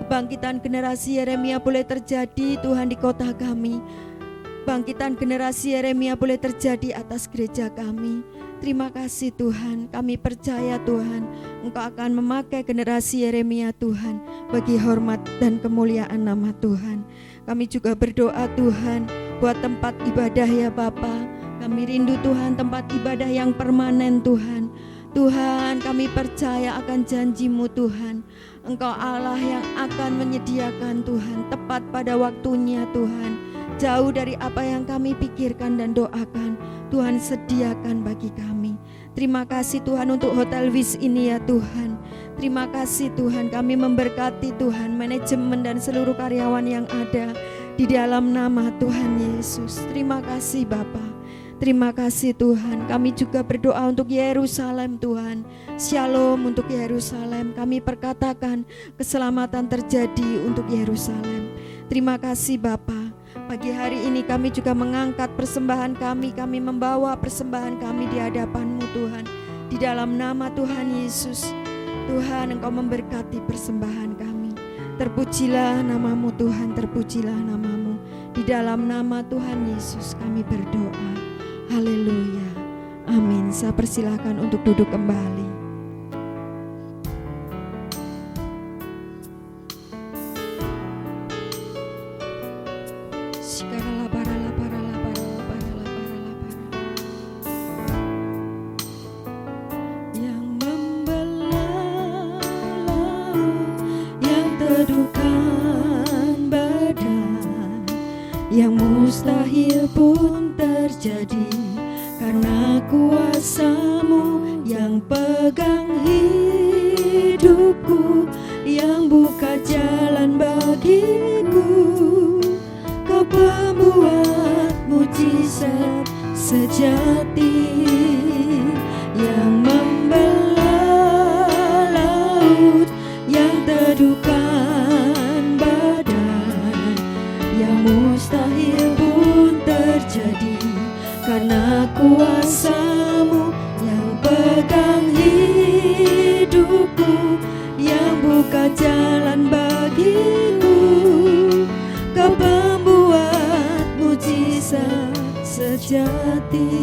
Kebangkitan generasi Yeremia boleh terjadi Tuhan di kota kami. Kebangkitan generasi Yeremia boleh terjadi atas gereja kami. Terima kasih Tuhan, kami percaya Tuhan, Engkau akan memakai generasi Yeremia Tuhan, bagi hormat dan kemuliaan nama Tuhan. Kami juga berdoa Tuhan, buat tempat ibadah ya Bapa. Kami rindu Tuhan tempat ibadah yang permanen Tuhan. Tuhan, kami percaya akan janji-Mu Tuhan. Engkau Allah yang akan menyediakan Tuhan, tepat pada waktunya Tuhan. Jauh dari apa yang kami pikirkan dan doakan, Tuhan sediakan bagi kami. Terima kasih Tuhan untuk Hotel Wish ini ya Tuhan. Terima kasih Tuhan, kami memberkati Tuhan, manajemen dan seluruh karyawan yang ada di dalam nama Tuhan Yesus. Terima kasih Bapa. Terima kasih Tuhan, kami juga berdoa untuk Yerusalem Tuhan. Shalom untuk Yerusalem, kami perkatakan keselamatan terjadi untuk Yerusalem. Terima kasih Bapa. Pagi hari ini kami juga mengangkat persembahan kami membawa persembahan kami di hadapan-Mu Tuhan. Di dalam nama Tuhan Yesus, Tuhan Engkau memberkati persembahan kami. Terpujilah nama-Mu Tuhan, terpujilah nama-Mu. Di dalam nama Tuhan Yesus kami berdoa. Haleluya. Amin. Saya persilahkan untuk duduk kembali. Yang membelah laut, yang teduhkan badan, yang mustahil pun terjadi karena kuasa-Mu yang pegang hidupku, yang buka jalan bagiku. Kau pembuat mujizat sejati, yang membelah laut, yang teduhkan badan, yang mustahil pun terjadi karena kuasa-Mu yang pegang hidupku, yang buka jalan bagiku. Kau pembuat mujizat sejati,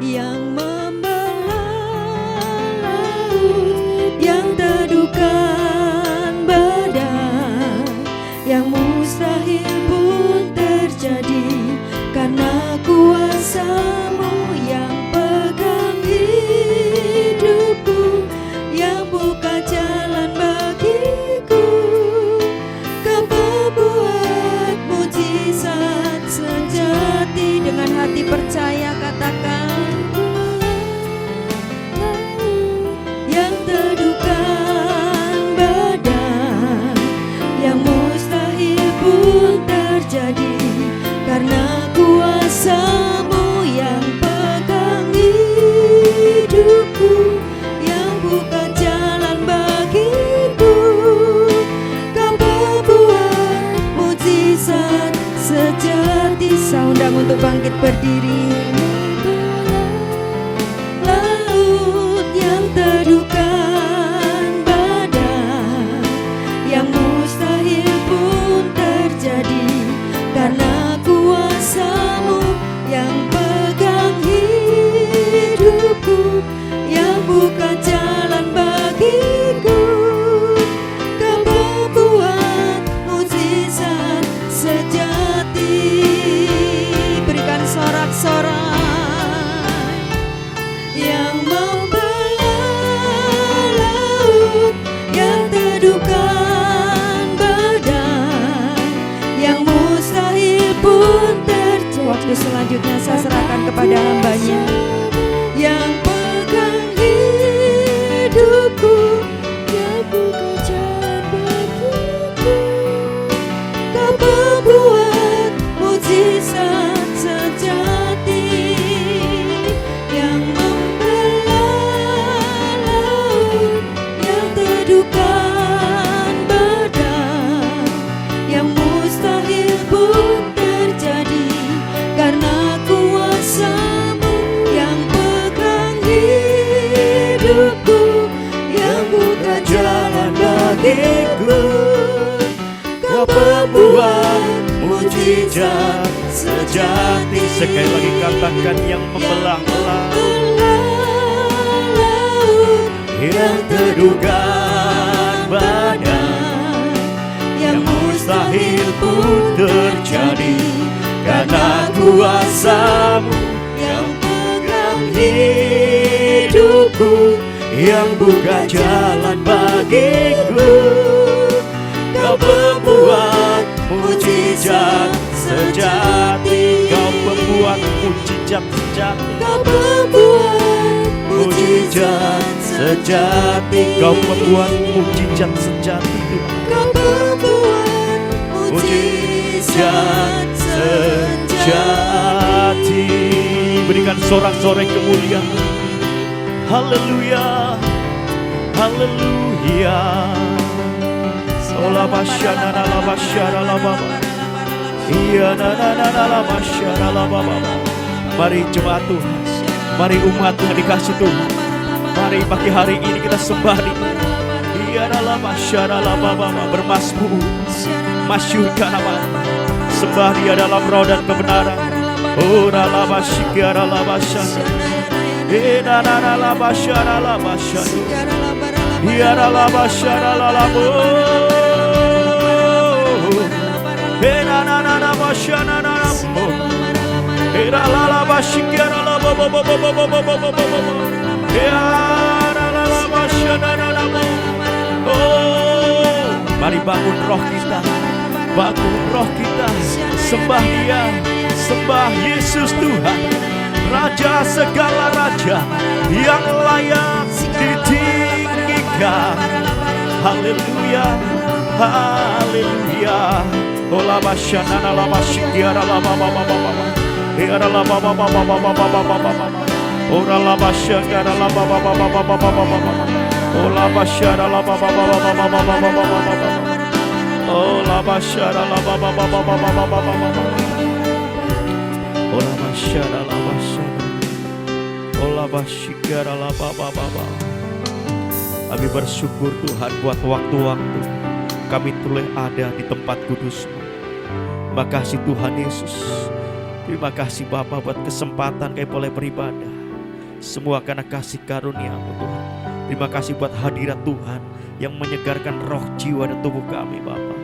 yang membelah laut, yang teduhkan badan, yang mustahil pun terjadi karena kuasa-Mu yang pegang hidupku, yang buka jalan bagiku. Kau pembuat mujizat sejati. Dengan hati percaya katakan, Sekali lagi katakan yang membelah laut, yang terduga badai, yang mustahil pun terjadi, karena kuasa-Mu yang pegang hidupku, yang buka jalan bagiku. Kau pembuat mujizat sejati, Kau pembuat mujizat sejati, Kau pembuat mujizat sejati, Kau pembuat mujizat sejati, Kau pembuat mujizat sejati. Berikan sorak-sorai kemuliaan. Haleluya, haleluya. Ola basyana la basyara la baba. Iya na la basyara la baba. Mari jemaat Tuhan, mari umat Tuhan dikasih Tuhan. Mari pagi hari ini kita sembah Dia. Iya la basyara la baba, bermasmur, masyurkan nama. Sembah Dia dalam roh dan kebenaran. Ora la basyara la basyara. Ina la basyara la basyara. Iya la basyara la bo. Ina basyara la bo. Ina la basyara la bo bo bo bo bo bo bo bo bo. Ina la basyara la bo. Oh, mari bangun roh kita. Bangun roh kita. Sembah Dia, sembah Yesus Tuhan, Raja segala raja yang layak ditinggikan. Haleluya, haleluya. Ola basyana la basyiara la baba baba baba. Era la baba baba baba baba baba. Ora la basyara la baba baba baba baba. Ola basyara la baba baba baba baba baba. Ola basyara la baba baba baba baba. Ola basyara la basyara. Ola basyara la baba baba. Kami bersyukur Tuhan buat waktu-waktu kami boleh ada di tempat kudus-Mu. Terima kasih Tuhan Yesus. Terima kasih Bapa buat kesempatan kami boleh beribadah. Semua karena kasih karunia-Mu Tuhan. Terima kasih buat hadirat Tuhan yang menyegarkan roh, jiwa dan tubuh kami Bapa.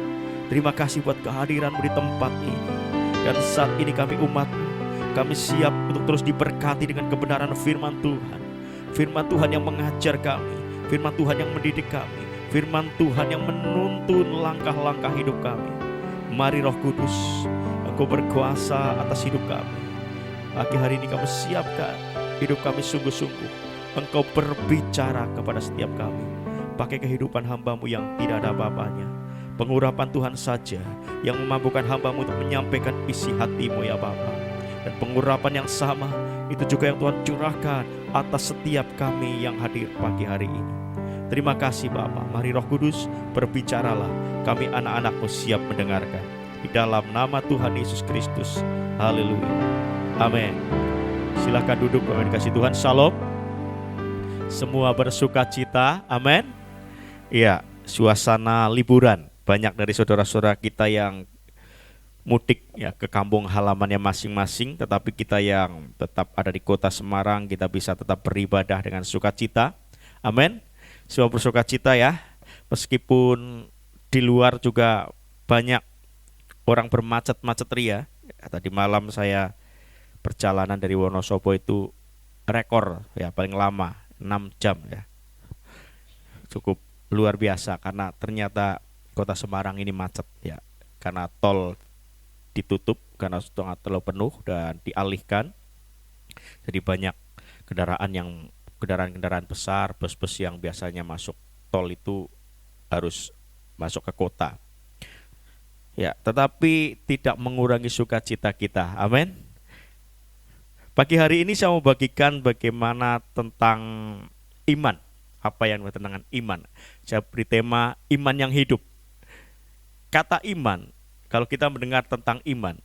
Terima kasih buat kehadiran-Mu di tempat ini. Dan saat ini kami umat-Mu, kami siap untuk terus diberkati dengan kebenaran firman Tuhan. Firman Tuhan yang mengajar kami, firman Tuhan yang mendidik kami, firman Tuhan yang menuntun langkah-langkah hidup kami. Mari Roh Kudus, Engkau berkuasa atas hidup kami. Pagi hari ini kami siapkan hidup kami sungguh-sungguh. Engkau berbicara kepada setiap kami. Pakai kehidupan hamba-Mu yang tidak ada apa-apanya. Pengurapan Tuhan saja yang memampukan hamba-Mu untuk menyampaikan isi hati-Mu ya Bapa. Dan pengurapan yang sama itu juga yang Tuhan curahkan atas setiap kami yang hadir pagi hari ini. Terima kasih Bapa. Mari Roh Kudus berbicaralah. Kami anak-anak-Mu siap mendengarkan. Di dalam nama Tuhan Yesus Kristus. Haleluya. Amin. Silakan duduk Bapak dikasih Tuhan. Shalom. Semua bersuka cita. Amin. Iya, suasana liburan. Banyak dari saudara-saudara kita yang mudik ya ke kampung halamannya masing-masing, tetapi kita yang tetap ada di kota Semarang, kita bisa tetap beribadah dengan sukacita. Amin. Semua bersuka cita ya. Meskipun di luar juga banyak orang bermacet-macet ria. Tadi malam saya perjalanan dari Wonosobo itu rekor ya, paling lama 6 jam ya. Cukup luar biasa karena ternyata kota Semarang ini macet ya. Karena tol ditutup karena sudah terlalu penuh dan dialihkan. Jadi banyak kendaraan-kendaraan besar, bus-bus yang biasanya masuk tol itu harus masuk ke kota. Ya, tetapi tidak mengurangi sukacita kita. Amin. Pagi hari ini saya mau bagikan bagaimana tentang iman. Apa yang tentang iman? Saya beri tema iman yang hidup. Kata iman, kalau kita mendengar tentang iman,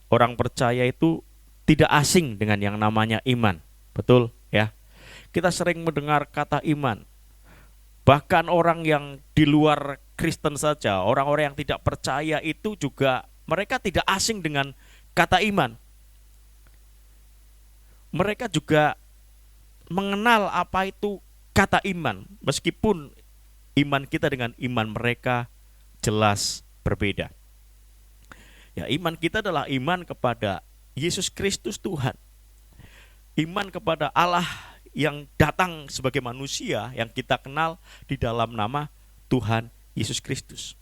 orang percaya itu tidak asing dengan yang namanya iman. Betul ya? Kita sering mendengar kata iman. Bahkan orang yang di luar Kristen saja, orang-orang yang tidak percaya itu juga mereka tidak asing dengan kata iman. mereka juga mengenal apa itu kata iman, meskipun iman kita dengan iman mereka jelas berbeda. Ya, iman kita adalah iman kepada Yesus Kristus Tuhan. Iman kepada Allah yang datang sebagai manusia yang kita kenal di dalam nama Tuhan Yesus Kristus.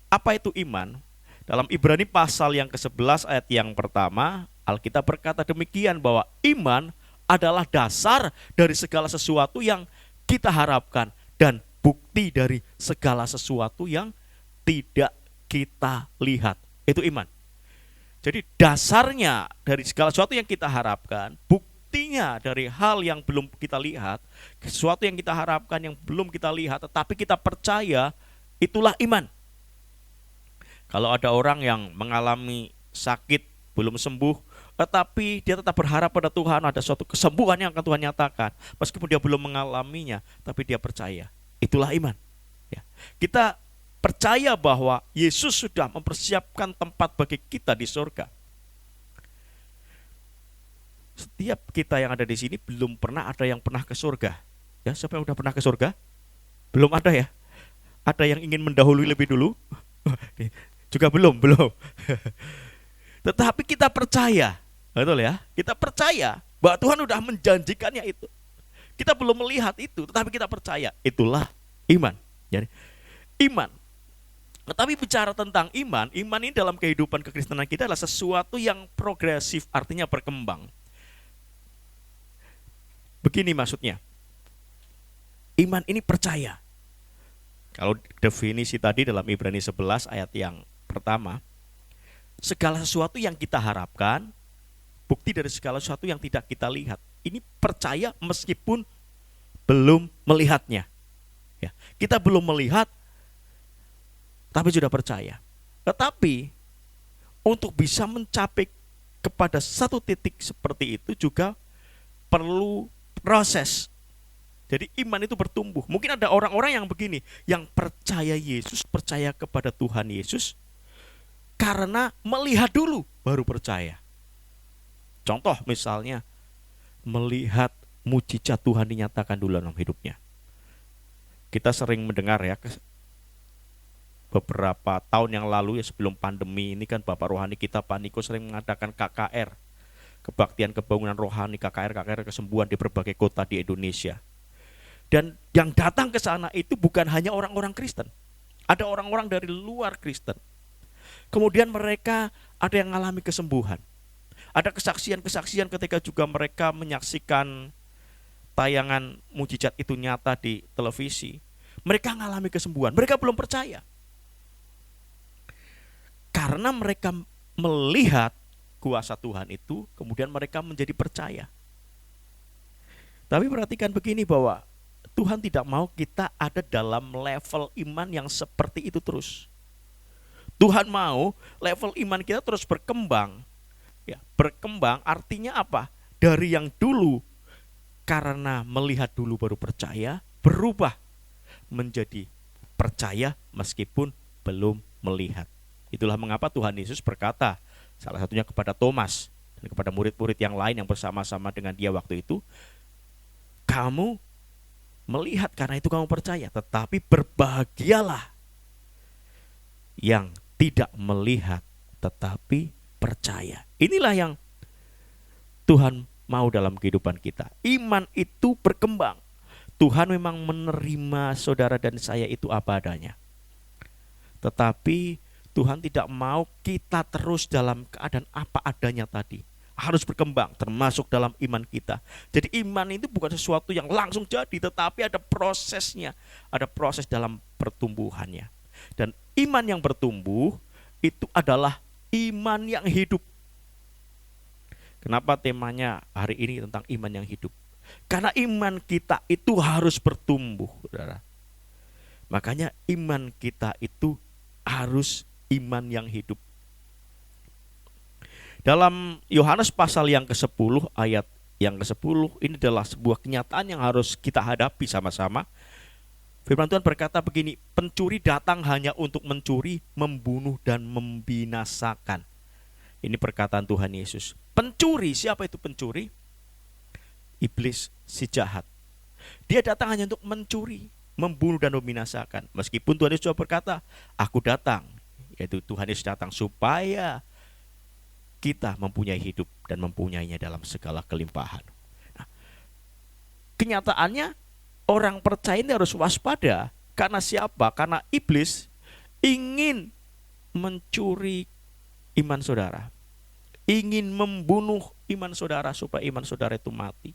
Apa itu iman? Dalam Ibrani pasal yang ke-11 ayat yang pertama, Alkitab berkata demikian bahwa iman adalah dasar dari segala sesuatu yang kita harapkan dan bukti dari segala sesuatu yang tidak kita lihat. Itu iman. Jadi dasarnya dari segala sesuatu yang kita harapkan, buktinya dari hal yang belum kita lihat, sesuatu yang kita harapkan yang belum kita lihat tetapi kita percaya, itulah iman. Kalau ada orang yang mengalami sakit belum sembuh, tetapi dia tetap berharap pada Tuhan, ada suatu kesembuhan yang akan Tuhan nyatakan, meskipun dia belum mengalaminya, tapi dia percaya, itulah iman. Ya. Kita percaya bahwa Yesus sudah mempersiapkan tempat bagi kita di surga. Setiap kita yang ada di sini belum pernah ada yang pernah ke surga. Ya, siapa yang sudah pernah ke surga? Belum ada ya? Ada yang ingin mendahului lebih dulu? Juga belum. Tetapi kita percaya, betul ya? Kita percaya bahwa Tuhan sudah menjanjikannya itu. Kita belum melihat itu, tetapi kita percaya. Itulah iman. Jadi iman. Tetapi bicara tentang iman, iman ini dalam kehidupan kekristenan kita adalah sesuatu yang progresif, artinya berkembang. Begini maksudnya, iman ini percaya. Kalau definisi tadi dalam Ibrani 11 ayat yang pertama, segala sesuatu yang kita harapkan, bukti dari segala sesuatu yang tidak kita lihat. Ini percaya meskipun belum melihatnya. Ya, kita belum melihat, tapi sudah percaya. Tetapi untuk bisa mencapai kepada satu titik seperti itu juga perlu proses. Jadi iman itu bertumbuh. Mungkin ada orang-orang yang begini, yang percaya Yesus, percaya kepada Tuhan Yesus karena melihat dulu baru percaya. Contoh misalnya melihat mujizat Tuhan dinyatakan dulu dalam hidupnya. Kita sering mendengar ya, beberapa tahun yang lalu ya, sebelum pandemi ini kan Bapak Rohani kita Pak Niko sering mengadakan KKR, kebaktian kebangunan rohani, KKR kesembuhan di berbagai kota di Indonesia. Dan yang datang ke sana itu bukan hanya orang-orang Kristen, ada orang-orang dari luar Kristen. Kemudian mereka ada yang mengalami kesembuhan, ada kesaksian-kesaksian ketika juga mereka menyaksikan tayangan mujizat itu nyata di televisi. Mereka mengalami kesembuhan, mereka belum percaya. Karena mereka melihat kuasa Tuhan itu, kemudian mereka menjadi percaya. Tapi perhatikan begini bahwa Tuhan tidak mau kita ada dalam level iman yang seperti itu terus. Tuhan mau level iman kita terus berkembang. Ya, berkembang artinya apa? Dari yang dulu karena melihat dulu baru percaya, berubah menjadi percaya meskipun belum melihat. Itulah mengapa Tuhan Yesus berkata, salah satunya kepada Thomas dan kepada murid-murid yang lain yang bersama-sama dengan dia waktu itu, kamu melihat karena itu kamu percaya, tetapi berbahagialah yang tidak melihat tetapi percaya. Inilah yang Tuhan mau dalam kehidupan kita. Iman itu berkembang. Tuhan memang menerima saudara dan saya itu apa adanya. Tetapi Tuhan tidak mau kita terus dalam keadaan apa adanya tadi. Harus berkembang, termasuk dalam iman kita. Jadi iman itu bukan sesuatu yang langsung jadi, tetapi ada prosesnya. Ada proses dalam pertumbuhannya. Dan iman yang bertumbuh itu adalah iman yang hidup. Kenapa temanya hari ini tentang iman yang hidup? Karena iman kita itu harus bertumbuh, saudara. Makanya iman kita itu harus iman yang hidup. Dalam Yohanes pasal yang ke-10 ayat yang ke-10 ini adalah sebuah kenyataan yang harus kita hadapi sama-sama. Firman Tuhan berkata begini, pencuri datang hanya untuk mencuri, membunuh dan membinasakan. Ini perkataan Tuhan Yesus. Pencuri, siapa itu pencuri? iblis, si jahat. Dia datang hanya untuk mencuri, membunuh dan membinasakan. Meskipun Tuhan Yesus berkata, aku datang, yaitu Tuhan Yesus datang supaya kita mempunyai hidup dan mempunyainya dalam segala kelimpahan. Nah, kenyataannya orang percaya ini harus waspada. Karena siapa? Karena iblis ingin mencuri iman saudara, ingin membunuh iman saudara supaya iman saudara itu mati,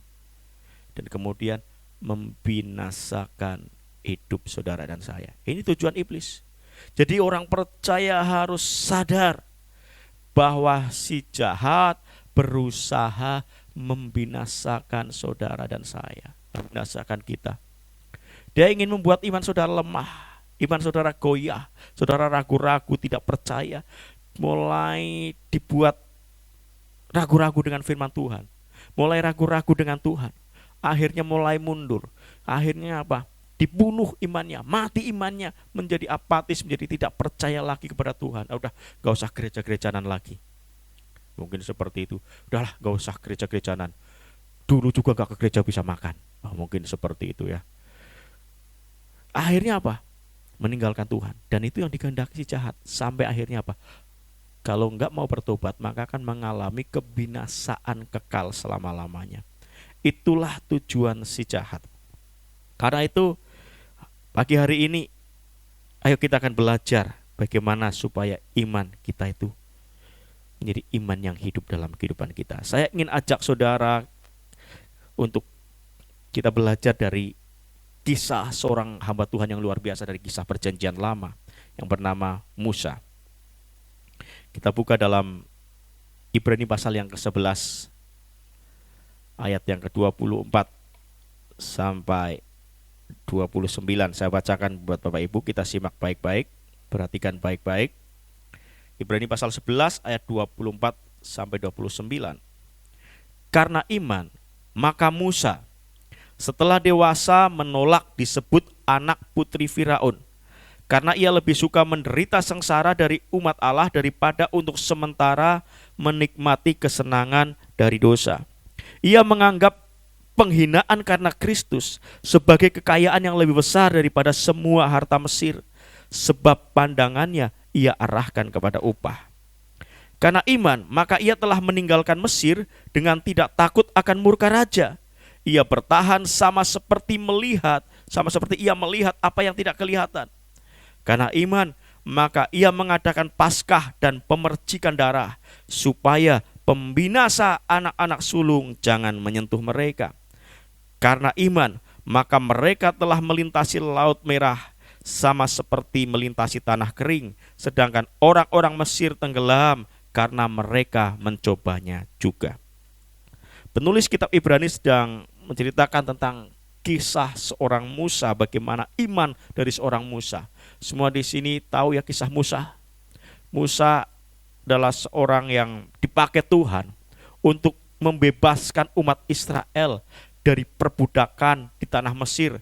dan kemudian membinasakan hidup saudara dan saya. Ini tujuan iblis. Jadi orang percaya harus sadar bahwa si jahat berusaha membinasakan saudara dan saya, membinasakan kita. Dia ingin membuat iman saudara lemah, iman saudara goyah, saudara ragu-ragu, tidak percaya, mulai dibuat ragu-ragu dengan firman Tuhan, mulai ragu-ragu dengan Tuhan, akhirnya mulai mundur, akhirnya apa? Dibunuh imannya, mati imannya, menjadi apatis, menjadi tidak percaya lagi kepada Tuhan. Udah, gak usah gereja-gerejanan lagi. Mungkin seperti itu. Udahlah, gak usah gereja-gerejanan. Dulu juga gak ke gereja bisa makan. Mungkin seperti itu ya. Akhirnya apa? Meninggalkan Tuhan. Dan itu yang dikehendaki si jahat. Sampai akhirnya apa? Kalau enggak mau bertobat, maka akan mengalami kebinasaan kekal selama-lamanya. Itulah tujuan si jahat. Karena itu, pagi hari ini, ayo kita akan belajar bagaimana supaya iman kita itu menjadi iman yang hidup dalam kehidupan kita. Saya ingin ajak saudara untuk kita belajar dari kisah seorang hamba Tuhan yang luar biasa dari kisah perjanjian lama yang bernama Musa. Kita buka dalam Ibrani pasal yang ke-11 ayat yang ke-24 sampai 29. Saya bacakan buat Bapak Ibu, kita simak baik-baik, perhatikan baik-baik. Ibrani pasal 11 ayat 24 sampai 29. Karena iman, maka Musa setelah dewasa menolak disebut anak putri Firaun, karena ia lebih suka menderita sengsara dari umat Allah daripada untuk sementara menikmati kesenangan dari dosa. Ia menganggap penghinaan karena Kristus sebagai kekayaan yang lebih besar daripada semua harta Mesir, sebab pandangannya ia arahkan kepada upah. Karena iman, maka ia telah meninggalkan Mesir dengan tidak takut akan murka raja. Ia bertahan sama seperti ia melihat apa yang tidak kelihatan. Karena iman, maka ia mengadakan Paskah dan pemercikan darah, supaya pembinasa anak-anak sulung jangan menyentuh mereka. Karena iman, maka mereka telah melintasi Laut Merah, sama seperti melintasi tanah kering, sedangkan orang-orang Mesir tenggelam karena mereka mencobanya juga. Penulis kitab Ibrani sedang menceritakan tentang kisah seorang Musa, bagaimana iman dari seorang Musa. Semua di sini tahu ya kisah Musa. Musa adalah seorang yang dipakai Tuhan untuk membebaskan umat Israel dari perbudakan di tanah Mesir,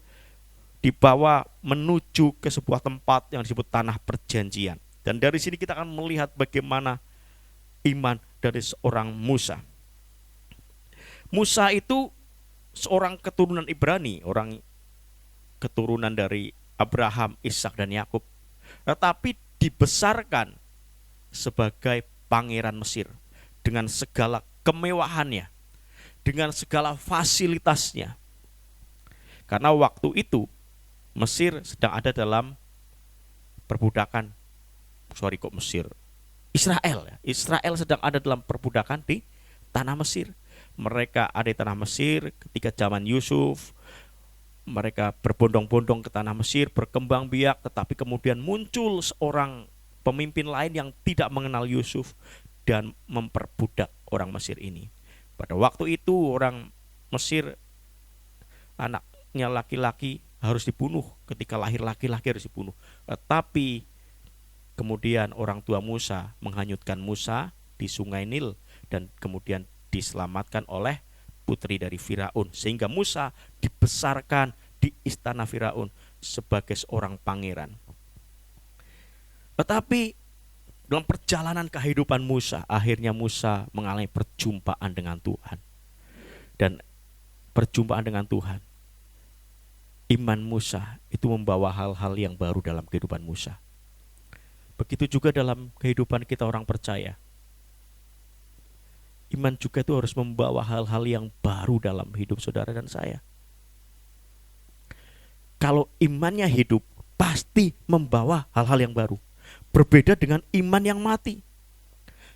dibawa menuju ke sebuah tempat yang disebut tanah perjanjian. Dan dari sini kita akan melihat bagaimana iman dari seorang Musa. Musa itu seorang keturunan Ibrani, orang keturunan dari Abraham, Ishak dan Yakub, tetapi dibesarkan sebagai pangeran Mesir dengan segala kemewahannya, dengan segala fasilitasnya. Karena waktu itu Mesir sedang ada dalam perbudakan, Israel sedang ada dalam perbudakan di tanah Mesir. Mereka ada di tanah Mesir ketika zaman Yusuf. Mereka berbondong-bondong ke tanah Mesir, berkembang biak, tetapi kemudian muncul seorang pemimpin lain yang tidak mengenal Yusuf dan memperbudak orang Mesir ini. Pada waktu itu orang Mesir, anaknya laki-laki harus dibunuh, ketika lahir laki-laki harus dibunuh. Tetapi kemudian orang tua Musa menghanyutkan Musa di sungai Nil dan kemudian diselamatkan oleh putri dari Firaun, sehingga Musa dibesarkan di istana Firaun sebagai seorang pangeran. Tetapi dalam perjalanan kehidupan Musa, akhirnya Musa mengalami perjumpaan dengan Tuhan. Dan perjumpaan dengan Tuhan, iman Musa itu membawa hal-hal yang baru dalam kehidupan Musa. Begitu juga dalam kehidupan kita orang percaya. Iman juga itu harus membawa hal-hal yang baru dalam hidup saudara dan saya. Kalau imannya hidup, pasti membawa hal-hal yang baru. Berbeda dengan iman yang mati.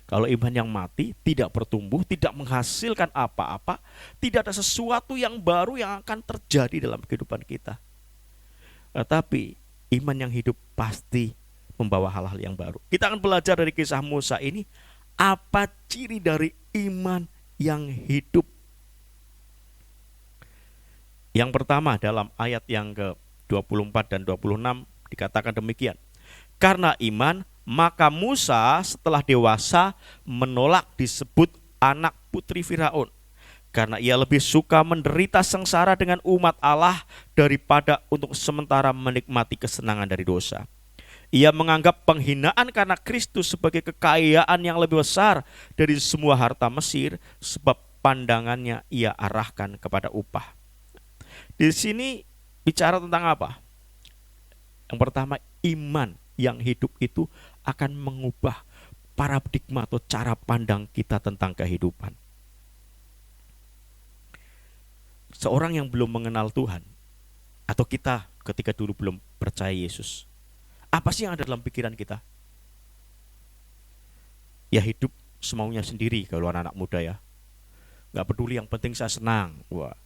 Kalau iman yang mati tidak bertumbuh, tidak menghasilkan apa-apa, tidak ada sesuatu yang baru yang akan terjadi dalam kehidupan kita. Tetapi iman yang hidup pasti membawa hal-hal yang baru. Kita akan belajar dari kisah Musa ini, apa ciri dari iman yang hidup. Yang pertama dalam ayat yang ke-24 dan 26 dikatakan demikian. Karena iman, maka Musa setelah dewasa menolak disebut anak putri Firaun. Karena ia lebih suka menderita sengsara dengan umat Allah daripada untuk sementara menikmati kesenangan dari dosa. Ia menganggap penghinaan karena Kristus sebagai kekayaan yang lebih besar dari semua harta Mesir, sebab pandangannya ia arahkan kepada upah. Di sini bicara tentang apa? Yang pertama, iman yang hidup itu akan mengubah paradigma atau cara pandang kita tentang kehidupan. Seorang yang belum mengenal Tuhan, atau kita ketika dulu belum percaya Yesus, apa sih yang ada dalam pikiran kita? Ya hidup semaunya sendiri kalau anak-anak muda ya. Gak peduli, yang penting saya senang. Wah,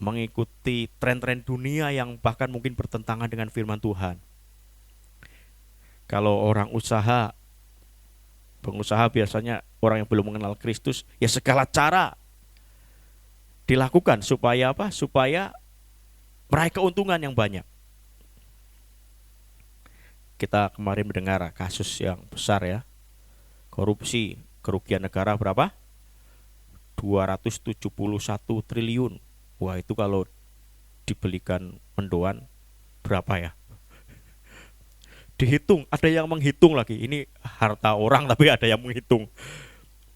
mengikuti tren-tren dunia yang bahkan mungkin bertentangan dengan firman Tuhan. Kalau orang pengusaha biasanya orang yang belum mengenal Kristus, ya segala cara dilakukan supaya apa? Supaya meraih keuntungan yang banyak. Kita kemarin mendengar kasus yang besar ya, korupsi, kerugian negara berapa? 271 triliun. Wah, itu kalau dibelikan mendoan berapa ya? Dihitung, ada yang menghitung lagi. Ini harta orang tapi ada yang menghitung.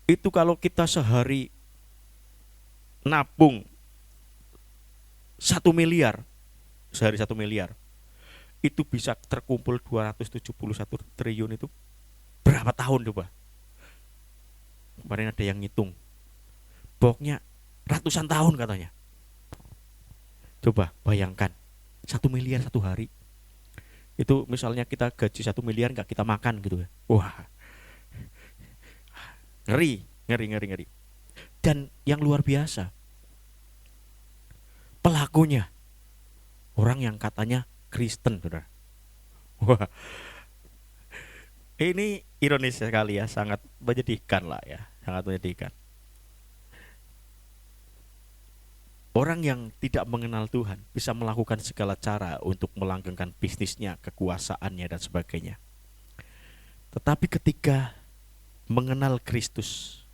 Itu kalau kita sehari nabung 1 miliar, sehari 1 miliar, itu bisa terkumpul 271 triliun itu berapa tahun coba? Kemarin ada yang ngitung, pokoknya ratusan tahun katanya. Coba bayangkan 1 miliar satu hari. Itu misalnya kita gaji 1 miliar nggak kita makan gitu ya. Wah, ngeri. Dan yang luar biasa, pelakunya orang yang katanya Kristen, saudara. Wah, ini ironis sekali ya, sangat menyedihkan lah ya, sangat menyedihkan. Orang yang tidak mengenal Tuhan bisa melakukan segala cara untuk melanggengkan bisnisnya, kekuasaannya, dan sebagainya. Tetapi ketika mengenal Kristus,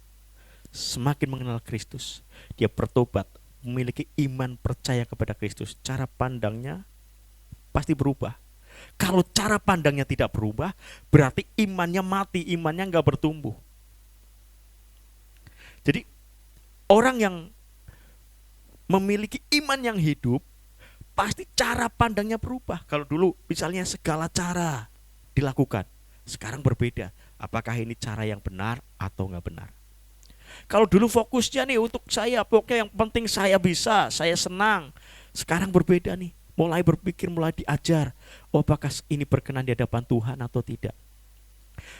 semakin mengenal Kristus, dia bertobat, memiliki iman percaya kepada Kristus, cara pandangnya pasti berubah. Kalau cara pandangnya tidak berubah, berarti imannya mati, imannya nggak bertumbuh. Jadi orang yang memiliki iman yang hidup, pasti cara pandangnya berubah. Kalau dulu misalnya segala cara dilakukan, sekarang berbeda. Apakah ini cara yang benar atau nggak benar? Kalau dulu fokusnya nih untuk saya, pokoknya yang penting saya bisa, saya senang. Sekarang berbeda nih, mulai berpikir, mulai diajar, apakah ini berkenan di hadapan Tuhan atau tidak.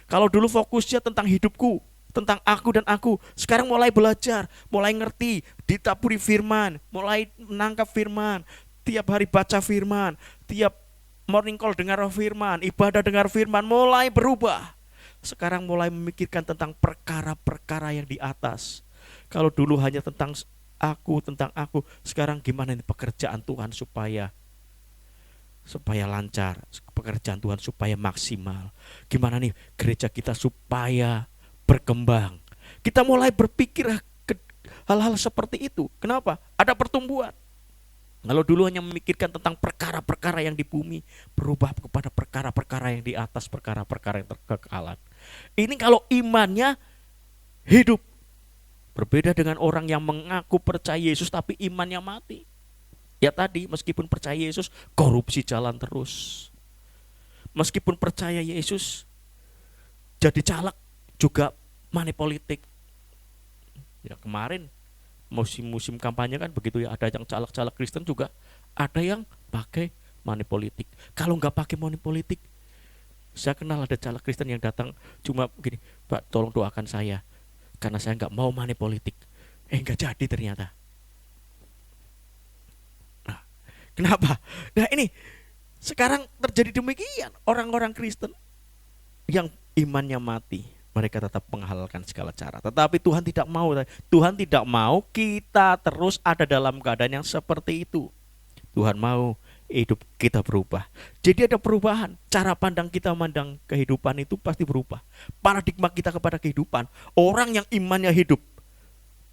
Kalau dulu fokusnya tentang hidupku, tentang aku dan aku, sekarang mulai belajar, mulai ngerti, ditaburi firman, mulai menangkap firman, tiap hari baca firman, tiap morning call dengar firman, ibadah dengar firman, mulai berubah. Sekarang mulai memikirkan tentang perkara-perkara yang di atas. Kalau dulu hanya tentang aku, sekarang gimana ini pekerjaan Tuhan supaya lancar, pekerjaan Tuhan supaya maksimal. Gimana nih gereja kita supaya berkembang. Kita mulai berpikir hal-hal seperti itu. Kenapa? Ada pertumbuhan. Kalau dulu hanya memikirkan tentang perkara-perkara yang di bumi, berubah kepada perkara-perkara yang di atas, perkara-perkara yang terkekalan. Ini kalau imannya hidup, Berbeda dengan orang yang mengaku percaya Yesus tapi imannya mati. Ya tadi, meskipun percaya Yesus, korupsi jalan terus. Meskipun percaya Yesus, jadi caleg juga money politik. Ya kemarin musim-musim kampanye kan begitu ya, ada yang caleg-caleg Kristen juga, ada yang pakai money politik. Kalau nggak pakai money politik, saya kenal ada caleg Kristen yang datang cuma begini, Pak tolong doakan saya, karena saya nggak mau money politik. Nggak jadi ternyata. Nah, kenapa? Nah ini, sekarang terjadi demikian, orang-orang Kristen yang imannya mati, mereka tetap menghalalkan segala cara. Tetapi Tuhan tidak mau kita terus ada dalam keadaan yang seperti itu. Tuhan mau hidup kita berubah. Jadi ada perubahan. Cara pandang kita memandang kehidupan itu pasti berubah. Paradigma kita kepada kehidupan, orang yang imannya hidup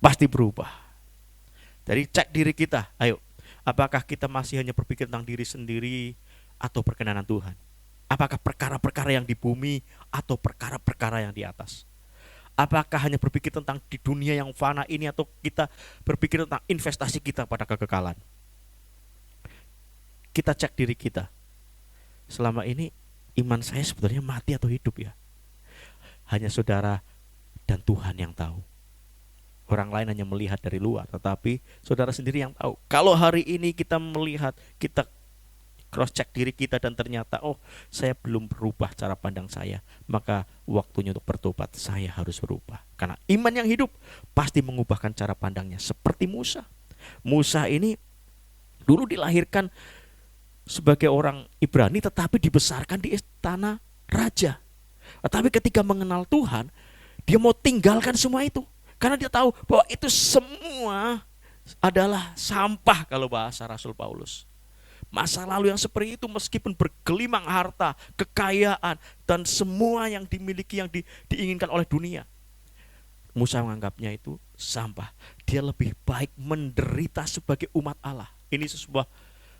pasti berubah. Jadi cek diri kita, ayo. Apakah kita masih hanya berpikir tentang diri sendiri atau perkenanan Tuhan? Apakah perkara-perkara yang di bumi atau perkara-perkara yang di atas? Apakah hanya berpikir tentang di dunia yang fana ini atau kita berpikir tentang investasi kita pada kekekalan? Kita cek diri kita. Selama ini iman saya sebetulnya mati atau hidup ya? Hanya saudara dan Tuhan yang tahu. Orang lain hanya melihat dari luar, tetapi saudara sendiri yang tahu. Kalau hari ini kita melihat, kita cross check diri kita dan ternyata saya belum berubah cara pandang saya, maka waktunya untuk bertobat, saya harus berubah. Karena iman yang hidup pasti mengubahkan cara pandangnya. Seperti Musa. Musa ini dulu dilahirkan sebagai orang Ibrani tetapi dibesarkan di istana raja. Tetapi ketika mengenal Tuhan, dia mau tinggalkan semua itu. Karena dia tahu bahwa itu semua adalah sampah kalau bahasa Rasul Paulus. Masa lalu yang seperti itu meskipun bergelimang harta, kekayaan, dan semua yang dimiliki yang diinginkan oleh dunia, Musa menganggapnya itu sampah. Dia lebih baik menderita sebagai umat Allah. Ini sebuah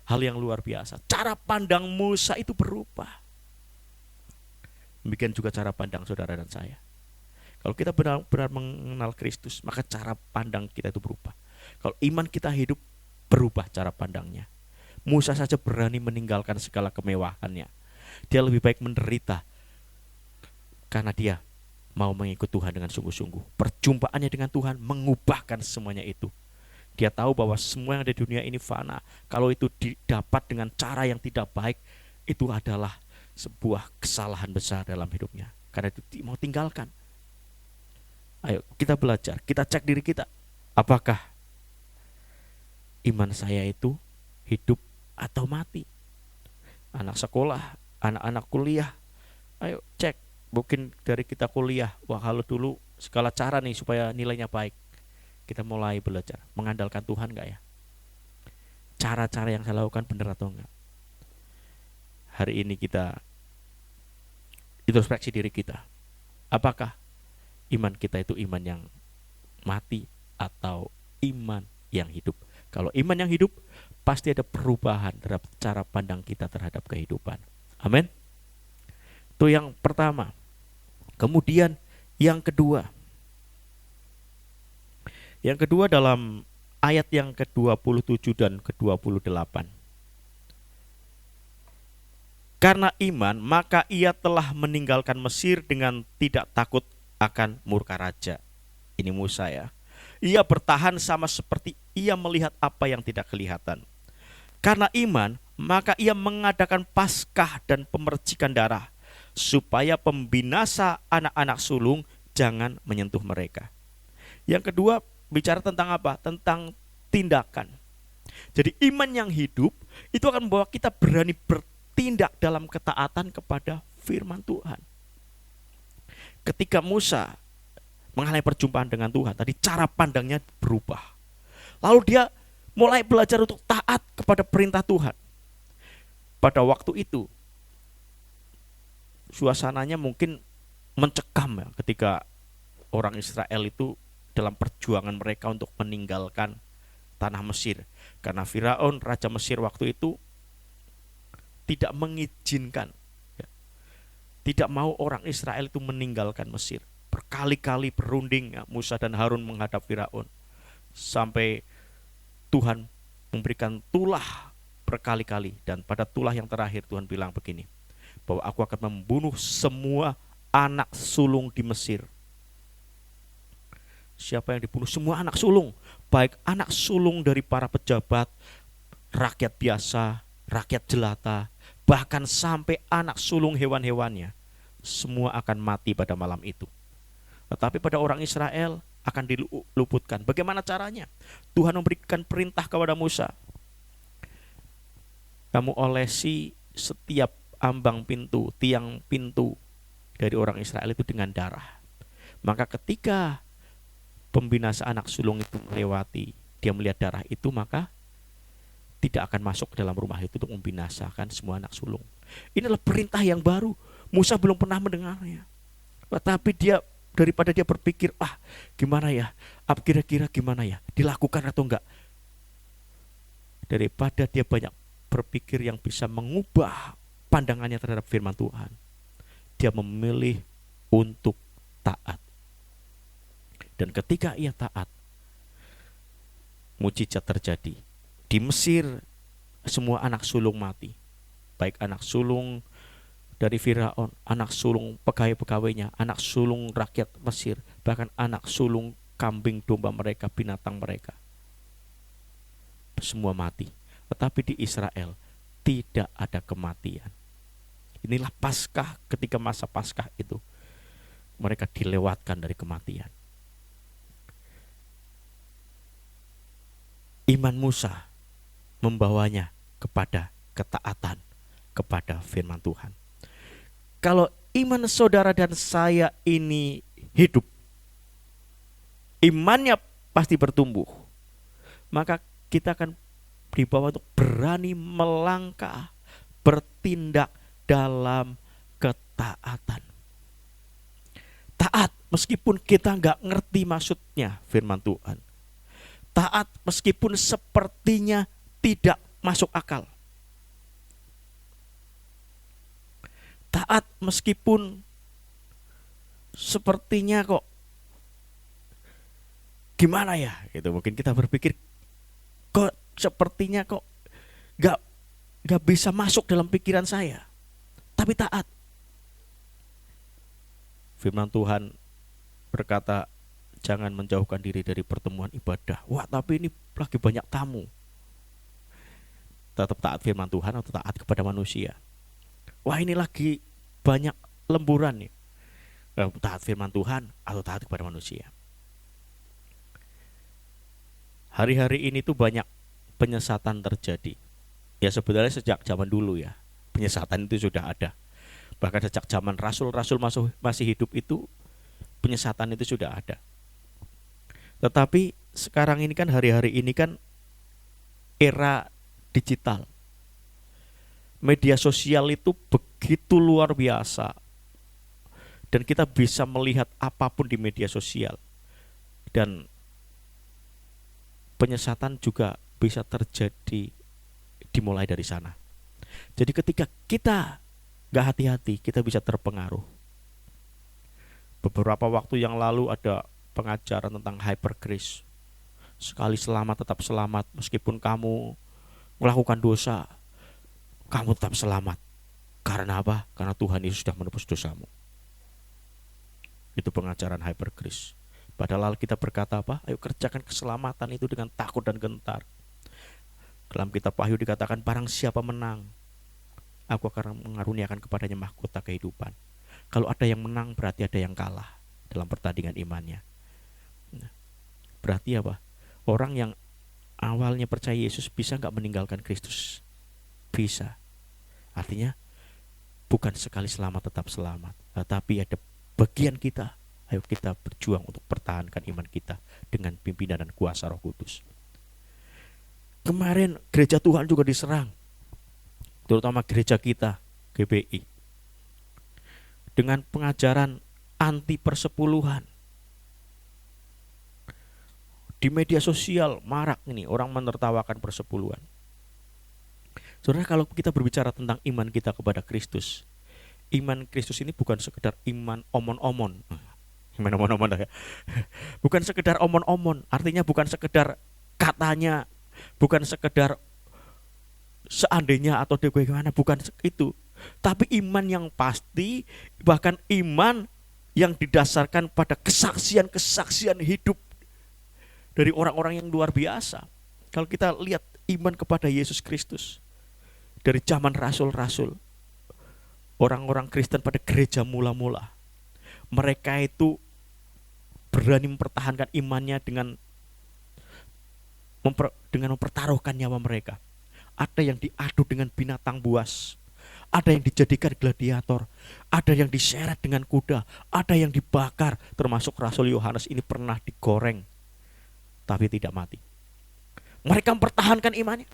hal yang luar biasa. Cara pandang Musa itu berubah. Demikian juga cara pandang saudara dan saya. Kalau kita benar-benar mengenal Kristus, maka cara pandang kita itu berubah. Kalau iman kita hidup, berubah cara pandangnya. Musa saja berani meninggalkan segala kemewahannya. Dia lebih baik menderita karena dia mau mengikut Tuhan dengan sungguh-sungguh. Perjumpaannya dengan Tuhan mengubahkan semuanya itu. Dia tahu bahwa semua yang ada di dunia ini fana. Kalau itu didapat dengan cara yang tidak baik, itu adalah sebuah kesalahan besar dalam hidupnya. Karena itu mau tinggalkan. Ayo kita belajar, kita cek diri kita. Apakah iman saya itu hidup atau mati? Anak sekolah, anak-anak kuliah, ayo cek. Mungkin dari kita kuliah, kalau dulu segala cara nih supaya nilainya baik. Kita mulai belajar, mengandalkan Tuhan gak ya? Cara-cara yang saya lakukan benar atau enggak? Hari ini kita introspeksi diri kita. Apakah iman kita itu iman yang mati atau iman yang hidup? Kalau iman yang hidup, pasti ada perubahan terhadap cara pandang kita terhadap kehidupan. Amin. Itu yang pertama. Kemudian yang kedua. Yang kedua dalam ayat yang ke-27 dan ke-28. Karena iman, maka ia telah meninggalkan Mesir dengan tidak takut akan murka raja. Ini Musa ya. Ia bertahan sama seperti ia melihat apa yang tidak kelihatan. Karena iman, maka ia mengadakan Paskah dan pemercikan darah, supaya pembinasa anak-anak sulung jangan menyentuh mereka. Yang kedua, bicara tentang apa? Tentang tindakan. Jadi iman yang hidup itu akan membawa kita berani bertindak dalam ketaatan kepada firman Tuhan. Ketika Musa mengalami perjumpaan dengan Tuhan, tadi cara pandangnya berubah. Lalu dia mulai belajar untuk taat kepada perintah Tuhan. Pada waktu itu, suasananya mungkin mencekam ya, ketika orang Israel itu dalam perjuangan mereka untuk meninggalkan tanah Mesir. Karena Firaun, Raja Mesir waktu itu tidak mengizinkan, tidak mau orang Israel itu meninggalkan Mesir. berkali-kali berunding Musa dan Harun menghadap Firaun. Sampai Tuhan memberikan tulah berkali-kali. Dan pada tulah yang terakhir Tuhan bilang begini, bahwa aku akan membunuh semua anak sulung di Mesir. Siapa yang dibunuh? Semua anak sulung. Baik anak sulung dari para pejabat, rakyat biasa, rakyat jelata, bahkan sampai anak sulung hewan-hewannya. Semua akan mati pada malam itu. Tetapi pada orang Israel akan diluputkan. Bagaimana caranya? Tuhan memberikan perintah kepada Musa. Kamu olesi setiap ambang pintu, tiang pintu dari orang Israel itu dengan darah. Maka ketika pembinasa anak sulung itu melewati, dia melihat darah itu, maka tidak akan masuk ke dalam rumah itu untuk membinasakan semua anak sulung. Ini adalah perintah yang baru. Musa belum pernah mendengarnya. Tetapi daripada dia berpikir, gimana ya, kira-kira gimana ya, dilakukan atau enggak, daripada dia banyak berpikir yang bisa mengubah pandangannya terhadap firman Tuhan, dia memilih untuk taat. Dan ketika ia taat, mujizat terjadi. Di Mesir semua anak sulung mati. Baik anak sulung dari Firaun, anak sulung pegawai-pegawainya, anak sulung rakyat Mesir, bahkan anak sulung kambing domba mereka, binatang mereka. Semua mati. Tetapi di Israel tidak ada kematian. Inilah Paskah, ketika masa Paskah itu mereka dilewatkan dari kematian. Iman Musa membawanya kepada ketaatan kepada firman Tuhan. Kalau iman saudara dan saya ini hidup, imannya pasti bertumbuh, maka kita akan dibawa untuk berani melangkah, bertindak dalam ketaatan. Taat meskipun kita nggak ngerti maksudnya firman Tuhan. Taat meskipun sepertinya tidak masuk akal. Taat meskipun sepertinya kok gimana ya, gitu. Mungkin kita berpikir kok sepertinya kok gak bisa masuk dalam pikiran saya. Tapi taat. Firman Tuhan berkata, jangan menjauhkan diri dari pertemuan ibadah. Wah, tapi ini lagi banyak tamu. Tetap taat firman Tuhan atau taat kepada manusia? Wah, ini lagi banyak lemburan nih. Taat firman Tuhan atau taat kepada manusia? Hari-hari ini tuh banyak penyesatan terjadi. Ya sebenarnya sejak zaman dulu ya, penyesatan itu sudah ada. Bahkan sejak zaman rasul-rasul masih hidup itu, penyesatan itu sudah ada. Tetapi sekarang ini kan, hari-hari ini kan era digital. Media sosial itu begitu luar biasa. Dan kita bisa melihat apapun di media sosial. Dan penyesatan juga bisa terjadi dimulai dari sana. Jadi ketika kita gak hati-hati, kita bisa terpengaruh. Beberapa waktu yang lalu ada pengajaran tentang hypergrace. Sekali selamat tetap selamat. Meskipun kamu melakukan dosa, kamu tetap selamat. Karena apa? Karena Tuhan Yesus sudah menebus dosamu. Itu pengajaran hypergrace. Padahal kita berkata apa? Ayo kerjakan keselamatan itu dengan takut dan gentar. Dalam kitab Wahyu dikatakan, barang siapa menang, aku akan mengaruniakan kepadanya mahkota kehidupan. Kalau ada yang menang, berarti ada yang kalah dalam pertandingan imannya. Berarti apa? Orang yang awalnya percaya Yesus bisa gak meninggalkan Kristus? Bisa. Artinya bukan sekali selamat tetap selamat, tetapi ada bagian kita. Ayo kita berjuang untuk pertahankan iman kita dengan pimpinan dan kuasa Roh Kudus. Kemarin gereja Tuhan juga diserang, terutama gereja kita, GBI, dengan pengajaran anti persepuluhan. Di media sosial marak ini orang menertawakan persepuluhan. Saudara, kalau kita berbicara tentang iman kita kepada Kristus, iman Kristus ini bukan sekedar iman omon-omon. Gimana omon-omon ya? Bukan sekedar omon-omon, artinya bukan sekedar katanya, bukan sekedar seandainya atau bagaimana, bukan itu. Tapi iman yang pasti, bahkan iman yang didasarkan pada kesaksian-kesaksian hidup dari orang-orang yang luar biasa. Kalau kita lihat iman kepada Yesus Kristus dari zaman rasul-rasul, orang-orang Kristen pada gereja mula-mula, mereka itu berani mempertahankan imannya dengan mempertaruhkan nyawa mereka. Ada yang diadu dengan binatang buas, ada yang dijadikan gladiator, ada yang diseret dengan kuda, ada yang dibakar. Termasuk Rasul Yohanes ini pernah digoreng tapi tidak mati. Mereka mempertahankan imannya.